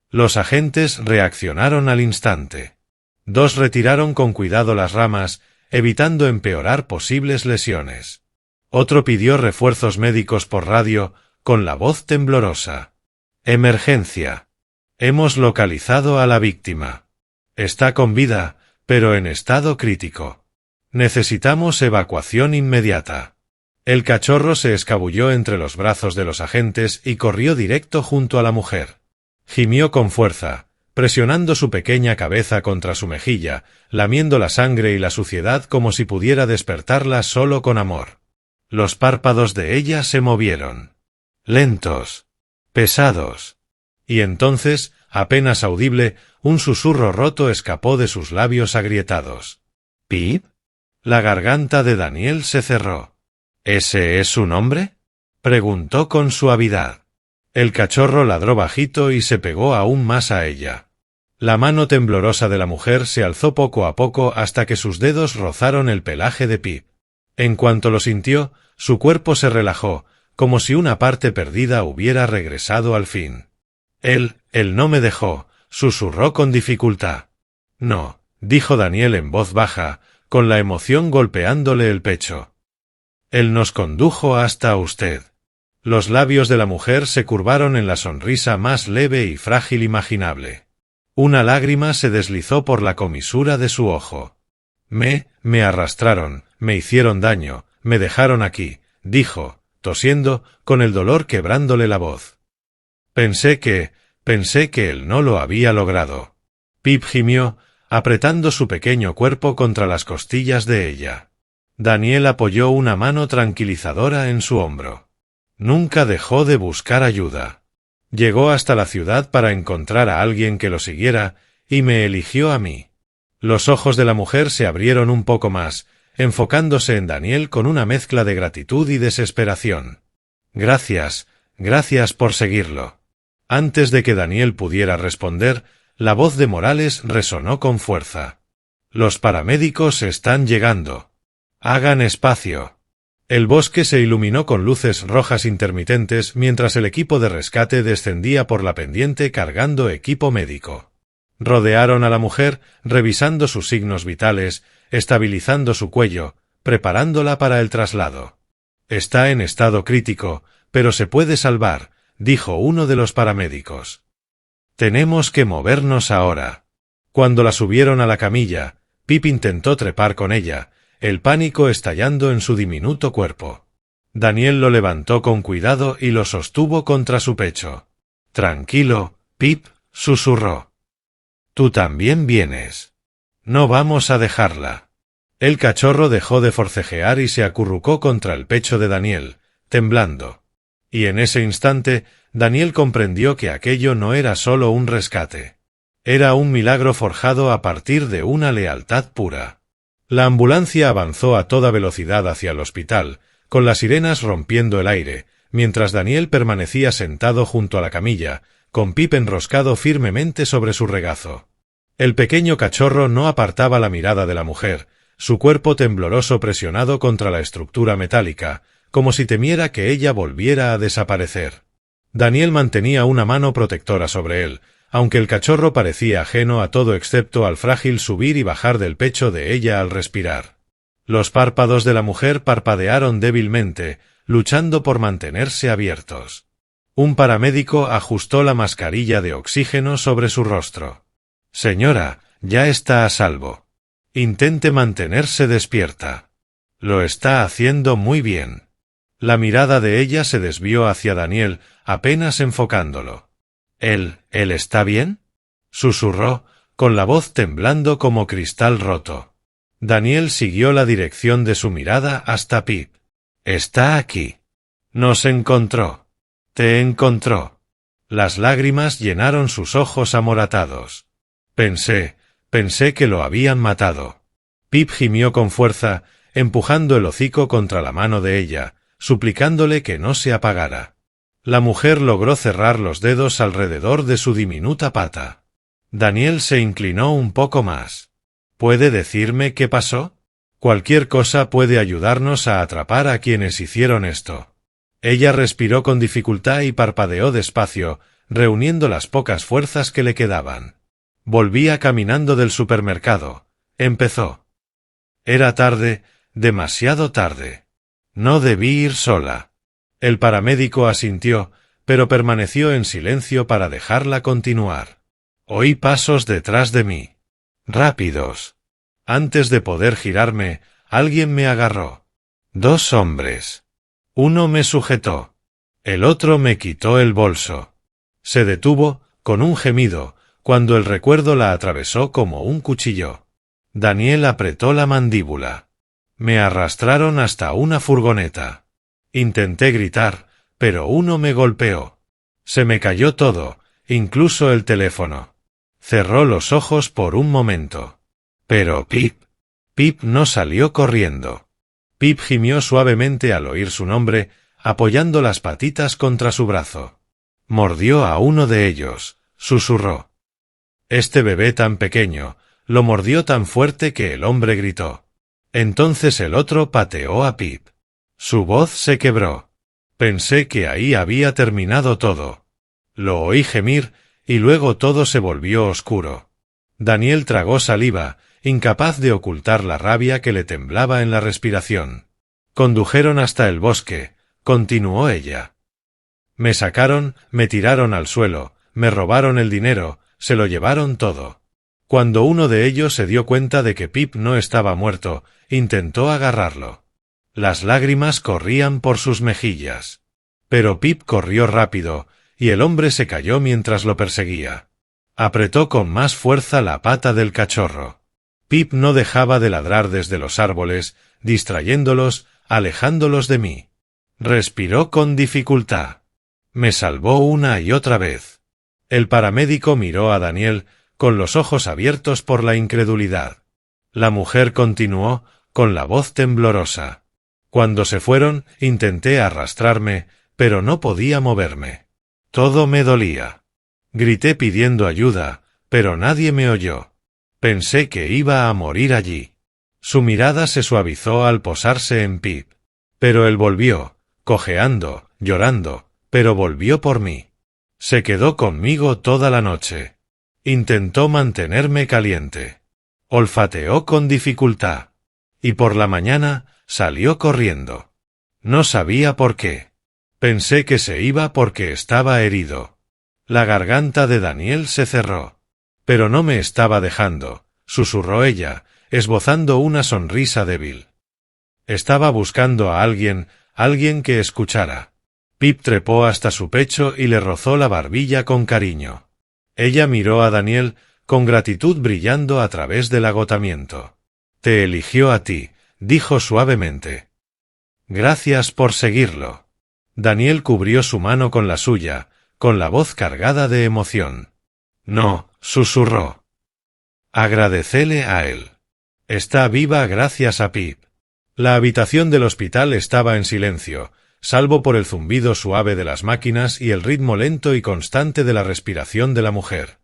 Los agentes reaccionaron al instante. Dos retiraron con cuidado las ramas, evitando empeorar posibles lesiones. Otro pidió refuerzos médicos por radio, con la voz temblorosa. «Emergencia. Hemos localizado a la víctima. Está con vida, pero en estado crítico. Necesitamos evacuación inmediata». El cachorro se escabulló entre los brazos de los agentes y corrió directo junto a la mujer. Gimió con fuerza, presionando su pequeña cabeza contra su mejilla, lamiendo la sangre y la suciedad como si pudiera despertarla solo con amor. Los párpados de ella se movieron. Lentos. Pesados. Y entonces, apenas audible, un susurro roto escapó de sus labios agrietados. «¿Pip?». La garganta de Daniel se cerró. —¿Ese es su nombre? —preguntó con suavidad. El cachorro ladró bajito y se pegó aún más a ella. La mano temblorosa de la mujer se alzó poco a poco hasta que sus dedos rozaron el pelaje de Pip. En cuanto lo sintió, su cuerpo se relajó, como si una parte perdida hubiera regresado al fin. Él no me dejó, susurró con dificultad. No, dijo Daniel en voz baja, con la emoción golpeándole el pecho. Él nos condujo hasta usted. Los labios de la mujer se curvaron en la sonrisa más leve y frágil imaginable. Una lágrima se deslizó por la comisura de su ojo. Me arrastraron, me hicieron daño, me dejaron aquí, dijo, tosiendo, con el dolor quebrándole la voz. Pensé que él no lo había logrado. Pip gimió, apretando su pequeño cuerpo contra las costillas de ella. Daniel apoyó una mano tranquilizadora en su hombro. Nunca dejó de buscar ayuda. Llegó hasta la ciudad para encontrar a alguien que lo siguiera, y me eligió a mí. Los ojos de la mujer se abrieron un poco más, enfocándose en Daniel con una mezcla de gratitud y desesperación. Gracias por seguirlo. Antes de que Daniel pudiera responder, la voz de Morales resonó con fuerza. Los paramédicos están llegando. Hagan espacio. El bosque se iluminó con luces rojas intermitentes mientras el equipo de rescate descendía por la pendiente cargando equipo médico. Rodearon a la mujer, revisando sus signos vitales, estabilizando su cuello, preparándola para el traslado. Está en estado crítico, pero se puede salvar, dijo uno de los paramédicos. Tenemos que movernos ahora. Cuando la subieron a la camilla, Pip intentó trepar con ella, el pánico estallando en su diminuto cuerpo. Daniel lo levantó con cuidado y lo sostuvo contra su pecho. Tranquilo, Pip, susurró. Tú también vienes. No vamos a dejarla. El cachorro dejó de forcejear y se acurrucó contra el pecho de Daniel, temblando. Y en ese instante, Daniel comprendió que aquello no era solo un rescate. Era un milagro forjado a partir de una lealtad pura. La ambulancia avanzó a toda velocidad hacia el hospital, con las sirenas rompiendo el aire, mientras Daniel permanecía sentado junto a la camilla, con Pip enroscado firmemente sobre su regazo. El pequeño cachorro no apartaba la mirada de la mujer, su cuerpo tembloroso presionado contra la estructura metálica, como si temiera que ella volviera a desaparecer. Daniel mantenía una mano protectora sobre él, aunque el cachorro parecía ajeno a todo excepto al frágil subir y bajar del pecho de ella al respirar. Los párpados de la mujer parpadearon débilmente, luchando por mantenerse abiertos. Un paramédico ajustó la mascarilla de oxígeno sobre su rostro. Señora, ya está a salvo. Intente mantenerse despierta. Lo está haciendo muy bien. La mirada de ella se desvió hacia Daniel, apenas enfocándolo. ¿Él está bien? Susurró, con la voz temblando como cristal roto. Daniel siguió la dirección de su mirada hasta Pip. Está aquí. Nos encontró. Te encontró. Las lágrimas llenaron sus ojos amoratados. Pensé que lo habían matado. Pip gimió con fuerza, empujando el hocico contra la mano de ella, suplicándole que no se apagara. La mujer logró cerrar los dedos alrededor de su diminuta pata. Daniel se inclinó un poco más. ¿Puede decirme qué pasó? Cualquier cosa puede ayudarnos a atrapar a quienes hicieron esto. Ella respiró con dificultad y parpadeó despacio, reuniendo las pocas fuerzas que le quedaban. Volvía caminando del supermercado. Empezó. Era tarde, demasiado tarde. No debí ir sola. El paramédico asintió, pero permaneció en silencio para dejarla continuar. Oí pasos detrás de mí. Rápidos. Antes de poder girarme, alguien me agarró. 2 hombres. Uno me sujetó. El otro me quitó el bolso. Se detuvo, con un gemido, cuando el recuerdo la atravesó como un cuchillo. Daniel apretó la mandíbula. Me arrastraron hasta una furgoneta. Intenté gritar, pero uno me golpeó. Se me cayó todo, incluso el teléfono. Cerró los ojos por un momento. Pero Pip. Pip no salió corriendo. Pip gimió suavemente al oír su nombre, apoyando las patitas contra su brazo. Mordió a uno de ellos, susurró. Este bebé tan pequeño, lo mordió tan fuerte que el hombre gritó. Entonces el otro pateó a Pip. Su voz se quebró. Pensé que ahí había terminado todo. Lo oí gemir, y luego todo se volvió oscuro. Daniel tragó saliva, incapaz de ocultar la rabia que le temblaba en la respiración. Condujeron hasta el bosque, continuó ella. Me sacaron, me tiraron al suelo, me robaron el dinero, se lo llevaron todo. Cuando uno de ellos se dio cuenta de que Pip no estaba muerto, intentó agarrarlo. Las lágrimas corrían por sus mejillas. Pero Pip corrió rápido, y el hombre se cayó mientras lo perseguía. Apretó con más fuerza la pata del cachorro. Pip no dejaba de ladrar desde los árboles, distrayéndolos, alejándolos de mí. Respiró con dificultad. Me salvó una y otra vez. El paramédico miró a Daniel, con los ojos abiertos por la incredulidad. La mujer continuó, con la voz temblorosa. Cuando se fueron, intenté arrastrarme, pero no podía moverme. Todo me dolía. Grité pidiendo ayuda, pero nadie me oyó. Pensé que iba a morir allí. Su mirada se suavizó al posarse en Pip. Pero él volvió, cojeando, llorando, pero volvió por mí. Se quedó conmigo toda la noche. Intentó mantenerme caliente. Olfateó con dificultad. Y por la mañana, salió corriendo. No sabía por qué. Pensé que se iba porque estaba herido. La garganta de Daniel se cerró. Pero no me estaba dejando, susurró ella, esbozando una sonrisa débil. Estaba buscando a alguien que escuchara. Pip trepó hasta su pecho y le rozó la barbilla con cariño. Ella miró a Daniel, con gratitud brillando a través del agotamiento. Te eligió a ti, dijo suavemente. Gracias por seguirlo. Daniel cubrió su mano con la suya, con la voz cargada de emoción. No, susurró. Agradecele a él. Está viva gracias a Pip. La habitación del hospital estaba en silencio, salvo por el zumbido suave de las máquinas y el ritmo lento y constante de la respiración de la mujer.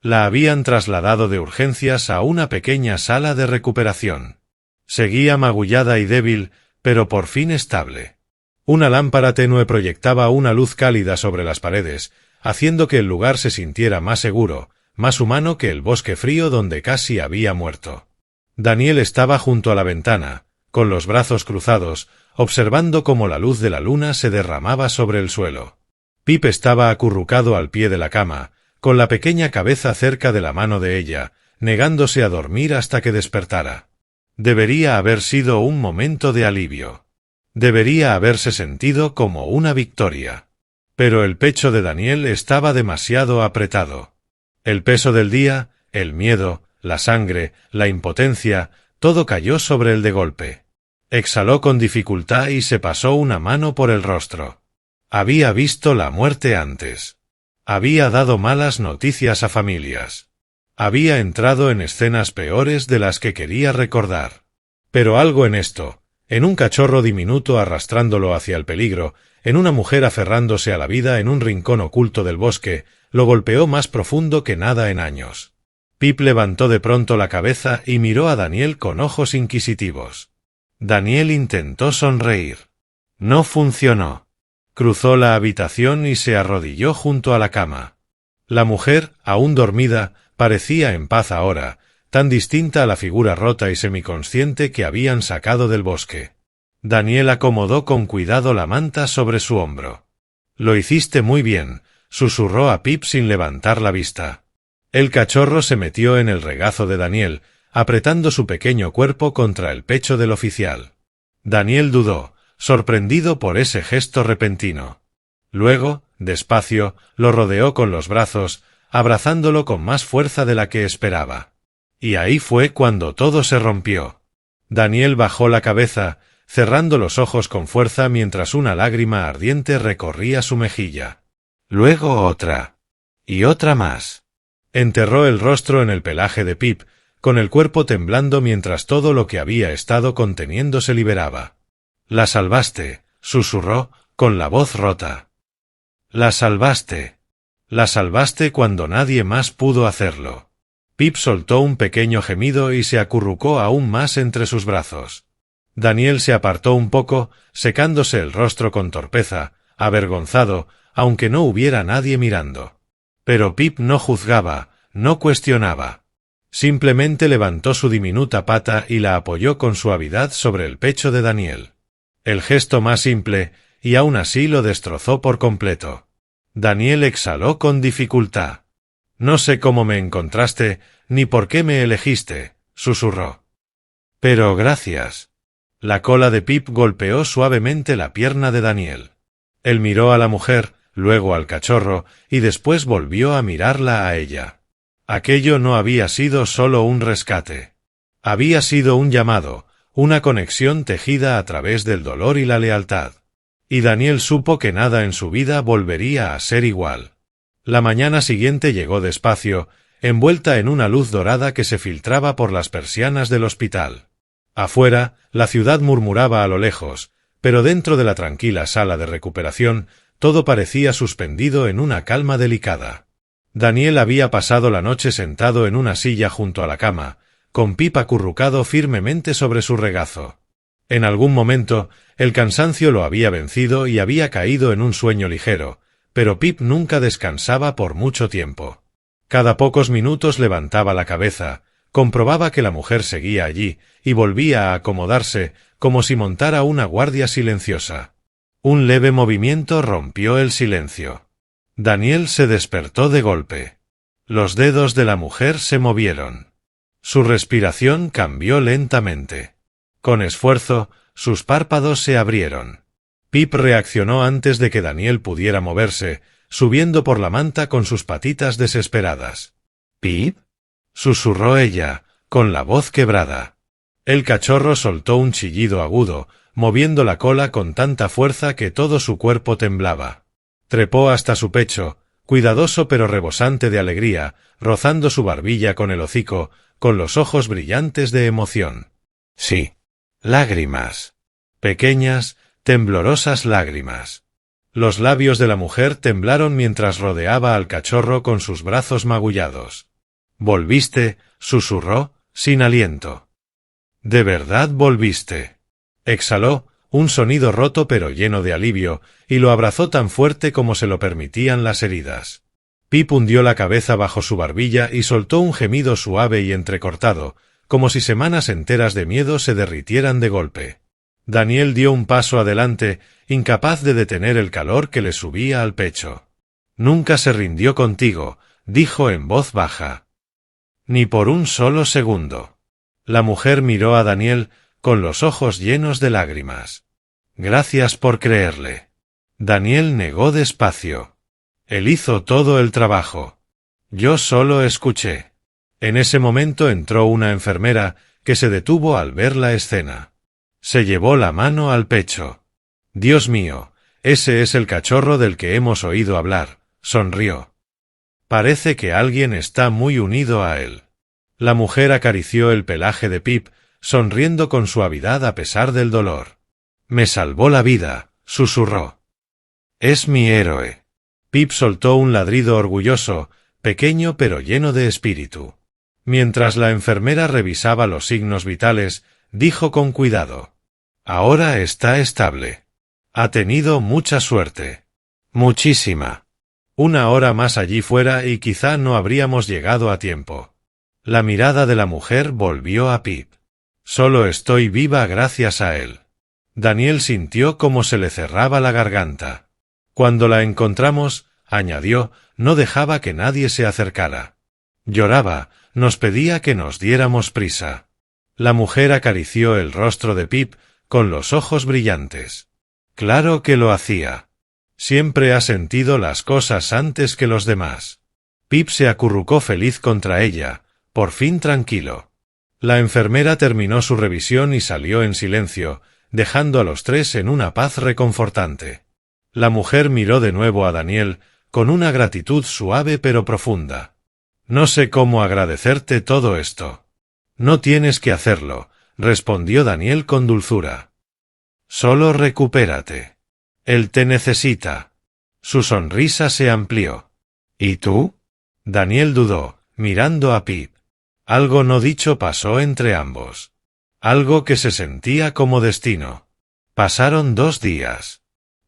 La habían trasladado de urgencias a una pequeña sala de recuperación. Seguía magullada y débil, pero por fin estable. Una lámpara tenue proyectaba una luz cálida sobre las paredes, haciendo que el lugar se sintiera más seguro, más humano que el bosque frío donde casi había muerto. Daniel estaba junto a la ventana, con los brazos cruzados, observando cómo la luz de la luna se derramaba sobre el suelo. Pip estaba acurrucado al pie de la cama, con la pequeña cabeza cerca de la mano de ella, negándose a dormir hasta que despertara. Debería haber sido un momento de alivio. Debería haberse sentido como una victoria. Pero el pecho de Daniel estaba demasiado apretado. El peso del día, el miedo, la sangre, la impotencia, todo cayó sobre él de golpe. Exhaló con dificultad y se pasó una mano por el rostro. Había visto la muerte antes. Había dado malas noticias a familias. Había entrado en escenas peores de las que quería recordar. Pero algo en esto, en un cachorro diminuto arrastrándolo hacia el peligro, en una mujer aferrándose a la vida en un rincón oculto del bosque, lo golpeó más profundo que nada en años. Pip levantó de pronto la cabeza y miró a Daniel con ojos inquisitivos. Daniel intentó sonreír. No funcionó. Cruzó la habitación y se arrodilló junto a la cama. La mujer, aún dormida, parecía en paz ahora, tan distinta a la figura rota y semiconsciente que habían sacado del bosque. Daniel acomodó con cuidado la manta sobre su hombro. Lo hiciste muy bien, susurró a Pip sin levantar la vista. El cachorro se metió en el regazo de Daniel, apretando su pequeño cuerpo contra el pecho del oficial. Daniel dudó, sorprendido por ese gesto repentino. Luego, despacio, lo rodeó con los brazos, abrazándolo con más fuerza de la que esperaba. Y ahí fue cuando todo se rompió. Daniel bajó la cabeza, cerrando los ojos con fuerza mientras una lágrima ardiente recorría su mejilla. Luego otra. Y otra más. Enterró el rostro en el pelaje de Pip, con el cuerpo temblando mientras todo lo que había estado conteniendo se liberaba. «La salvaste», susurró, con la voz rota. «La salvaste. La salvaste cuando nadie más pudo hacerlo». Pip soltó un pequeño gemido y se acurrucó aún más entre sus brazos. Daniel se apartó un poco, secándose el rostro con torpeza, avergonzado, aunque no hubiera nadie mirando. Pero Pip no juzgaba, no cuestionaba. Simplemente levantó su diminuta pata y la apoyó con suavidad sobre el pecho de Daniel. El gesto más simple, y aún así lo destrozó por completo. Daniel exhaló con dificultad. «No sé cómo me encontraste, ni por qué me elegiste», susurró. «Pero gracias». La cola de Pip golpeó suavemente la pierna de Daniel. Él miró a la mujer, luego al cachorro, y después volvió a mirarla a ella. Aquello no había sido solo un rescate. Había sido un llamado, una conexión tejida a través del dolor y la lealtad. Y Daniel supo que nada en su vida volvería a ser igual. La mañana siguiente llegó despacio, envuelta en una luz dorada que se filtraba por las persianas del hospital. Afuera, la ciudad murmuraba a lo lejos, pero dentro de la tranquila sala de recuperación, todo parecía suspendido en una calma delicada. Daniel había pasado la noche sentado en una silla junto a la cama, con Pip acurrucado firmemente sobre su regazo. En algún momento, el cansancio lo había vencido y había caído en un sueño ligero, pero Pip nunca descansaba por mucho tiempo. Cada pocos minutos levantaba la cabeza, comprobaba que la mujer seguía allí, y volvía a acomodarse, como si montara una guardia silenciosa. Un leve movimiento rompió el silencio. Daniel se despertó de golpe. Los dedos de la mujer se movieron. Su respiración cambió lentamente. Con esfuerzo, sus párpados se abrieron. Pip reaccionó antes de que Daniel pudiera moverse, subiendo por la manta con sus patitas desesperadas. «¿Pip?», susurró ella, con la voz quebrada. El cachorro soltó un chillido agudo, moviendo la cola con tanta fuerza que todo su cuerpo temblaba. Trepó hasta su pecho, cuidadoso pero rebosante de alegría, rozando su barbilla con el hocico, con los ojos brillantes de emoción. Sí. Lágrimas. Pequeñas, temblorosas lágrimas. Los labios de la mujer temblaron mientras rodeaba al cachorro con sus brazos magullados. «Volviste», susurró, sin aliento. «¿De verdad volviste?». Exhaló, un sonido roto pero lleno de alivio, y lo abrazó tan fuerte como se lo permitían las heridas. Pip hundió la cabeza bajo su barbilla y soltó un gemido suave y entrecortado, como si semanas enteras de miedo se derritieran de golpe. Daniel dio un paso adelante, incapaz de detener el calor que le subía al pecho. «Nunca se rindió contigo», dijo en voz baja. «Ni por un solo segundo». La mujer miró a Daniel con los ojos llenos de lágrimas. «Gracias por creerle». Daniel negó despacio. «Él hizo todo el trabajo. Yo solo escuché». En ese momento entró una enfermera, que se detuvo al ver la escena. Se llevó la mano al pecho. «Dios mío, ese es el cachorro del que hemos oído hablar», sonrió. «Parece que alguien está muy unido a él». La mujer acarició el pelaje de Pip, sonriendo con suavidad a pesar del dolor. «Me salvó la vida», susurró. «Es mi héroe». Pip soltó un ladrido orgulloso, pequeño pero lleno de espíritu. Mientras la enfermera revisaba los signos vitales, dijo con cuidado: «Ahora está estable. Ha tenido mucha suerte. Muchísima. Una hora más allí fuera y quizá no habríamos llegado a tiempo». La mirada de la mujer volvió a Pip. «Solo estoy viva gracias a él». Daniel sintió cómo se le cerraba la garganta. «Cuando la encontramos», añadió, «no dejaba que nadie se acercara. Lloraba, nos pedía que nos diéramos prisa». La mujer acarició el rostro de Pip, con los ojos brillantes. «Claro que lo hacía. Siempre ha sentido las cosas antes que los demás». Pip se acurrucó feliz contra ella, por fin tranquilo. La enfermera terminó su revisión y salió en silencio, dejando a los tres en una paz reconfortante. La mujer miró de nuevo a Daniel, con una gratitud suave pero profunda. «No sé cómo agradecerte todo esto». No tienes que hacerlo, respondió Daniel con dulzura. Solo recupérate. Él te necesita. Su sonrisa se amplió. ¿Y tú? Daniel dudó, mirando a Pip. Algo no dicho pasó entre ambos. Algo que se sentía como destino. Pasaron 2 días.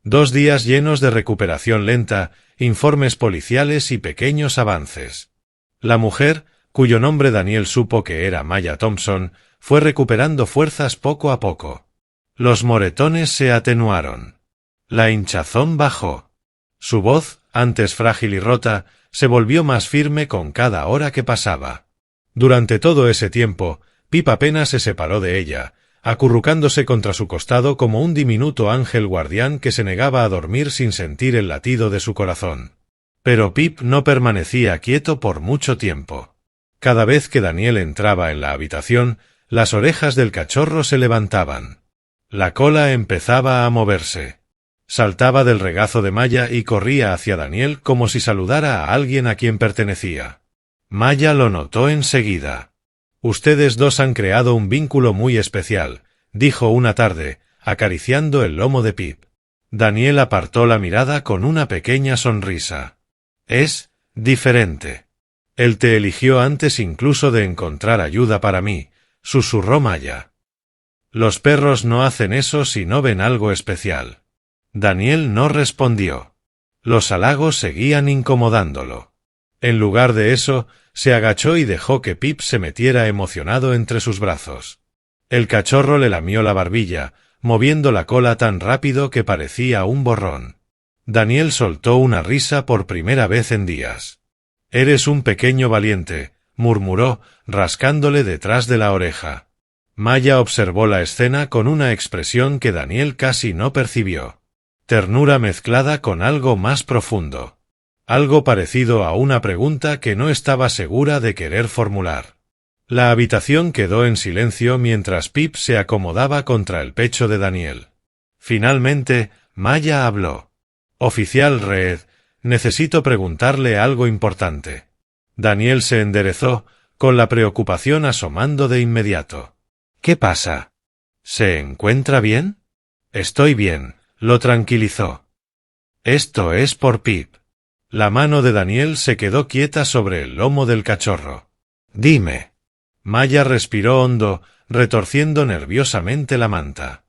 2 días llenos de recuperación lenta, informes policiales y pequeños avances. La mujer, cuyo nombre Daniel supo que era Maya Thompson, fue recuperando fuerzas poco a poco. Los moretones se atenuaron. La hinchazón bajó. Su voz, antes frágil y rota, se volvió más firme con cada hora que pasaba. Durante todo ese tiempo, Pip apenas se separó de ella, acurrucándose contra su costado como un diminuto ángel guardián que se negaba a dormir sin sentir el latido de su corazón. Pero Pip no permanecía quieto por mucho tiempo. Cada vez que Daniel entraba en la habitación, las orejas del cachorro se levantaban. La cola empezaba a moverse. Saltaba del regazo de Maya y corría hacia Daniel como si saludara a alguien a quien pertenecía. Maya lo notó enseguida. «Ustedes dos han creado un vínculo muy especial», dijo una tarde, acariciando el lomo de Pip. Daniel apartó la mirada con una pequeña sonrisa. «Es diferente. Él te eligió antes incluso de encontrar ayuda para mí», susurró Maya. «Los perros no hacen eso si no ven algo especial». Daniel no respondió. Los halagos seguían incomodándolo. En lugar de eso, se agachó y dejó que Pip se metiera emocionado entre sus brazos. El cachorro le lamió la barbilla, moviendo la cola tan rápido que parecía un borrón. Daniel soltó una risa por primera vez en días. «Eres un pequeño valiente», murmuró, rascándole detrás de la oreja. Maya observó la escena con una expresión que Daniel casi no percibió. Ternura mezclada con algo más profundo. Algo parecido a una pregunta que no estaba segura de querer formular. La habitación quedó en silencio mientras Pip se acomodaba contra el pecho de Daniel. Finalmente, Maya habló. «Oficial Reed, necesito preguntarle algo importante». Daniel se enderezó, con la preocupación asomando de inmediato. «¿Qué pasa? ¿Se encuentra bien?» «Estoy bien», lo tranquilizó. «Esto es por Pip». La mano de Daniel se quedó quieta sobre el lomo del cachorro. «Dime». Maya respiró hondo, retorciendo nerviosamente la manta.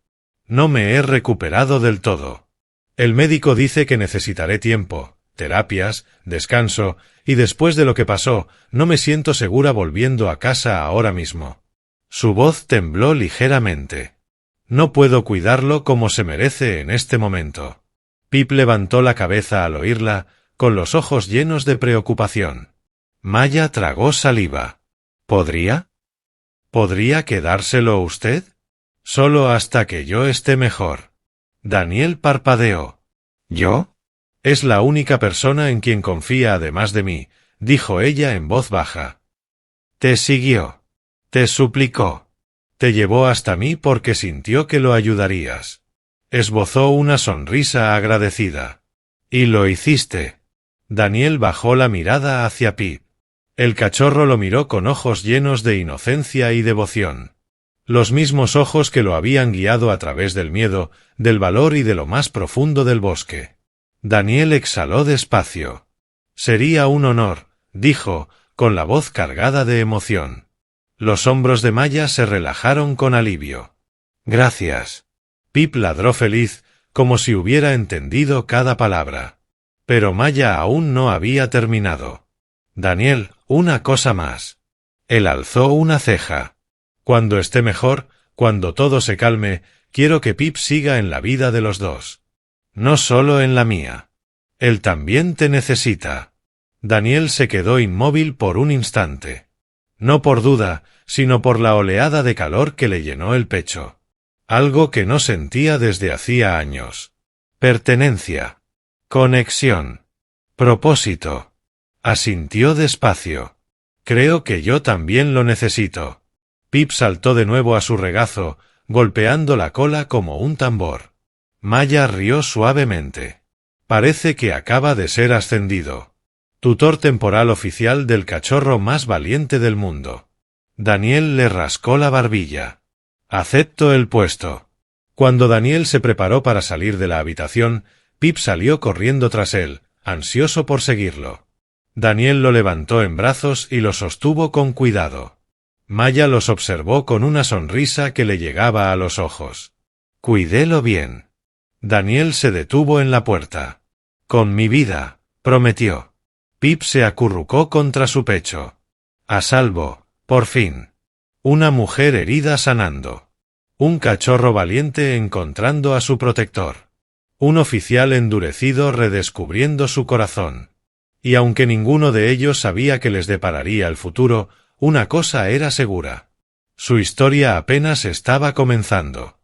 «No me he recuperado del todo. El médico dice que necesitaré tiempo, terapias, descanso, y después de lo que pasó, no me siento segura volviendo a casa ahora mismo». Su voz tembló ligeramente. «No puedo cuidarlo como se merece en este momento». Pip levantó la cabeza al oírla, con los ojos llenos de preocupación. Maya tragó saliva. «¿Podría? ¿Podría quedárselo usted? Solo hasta que yo esté mejor». Daniel parpadeó. «¿Yo? Es la única persona en quien confía además de mí», dijo ella en voz baja. «Te siguió. Te suplicó. Te llevó hasta mí porque sintió que lo ayudarías». Esbozó una sonrisa agradecida. «Y lo hiciste». Daniel bajó la mirada hacia Pip. El cachorro lo miró con ojos llenos de inocencia y devoción. Los mismos ojos que lo habían guiado a través del miedo, del valor y de lo más profundo del bosque. Daniel exhaló despacio. «Sería un honor», dijo, con la voz cargada de emoción. Los hombros de Maya se relajaron con alivio. «Gracias». Pip ladró feliz, como si hubiera entendido cada palabra. Pero Maya aún no había terminado. «Daniel, una cosa más». Él alzó una ceja. «Cuando esté mejor, cuando todo se calme, quiero que Pip siga en la vida de los dos. No solo en la mía. Él también te necesita». Daniel se quedó inmóvil por un instante. No por duda, sino por la oleada de calor que le llenó el pecho. Algo que no sentía desde hacía años. Pertenencia. Conexión. Propósito. Asintió despacio. «Creo que yo también lo necesito». Pip saltó de nuevo a su regazo, golpeando la cola como un tambor. Maya rió suavemente. «Parece que acaba de ser ascendido. Tutor temporal oficial del cachorro más valiente del mundo». Daniel le rascó la barbilla. «Acepto el puesto». Cuando Daniel se preparó para salir de la habitación, Pip salió corriendo tras él, ansioso por seguirlo. Daniel lo levantó en brazos y lo sostuvo con cuidado. Maya los observó con una sonrisa que le llegaba a los ojos. «Cuidélo bien». Daniel se detuvo en la puerta. «Con mi vida», prometió. Pip se acurrucó contra su pecho. A salvo, por fin. Una mujer herida sanando. Un cachorro valiente encontrando a su protector. Un oficial endurecido redescubriendo su corazón. Y aunque ninguno de ellos sabía que les depararía el futuro, una cosa era segura. Su historia apenas estaba comenzando.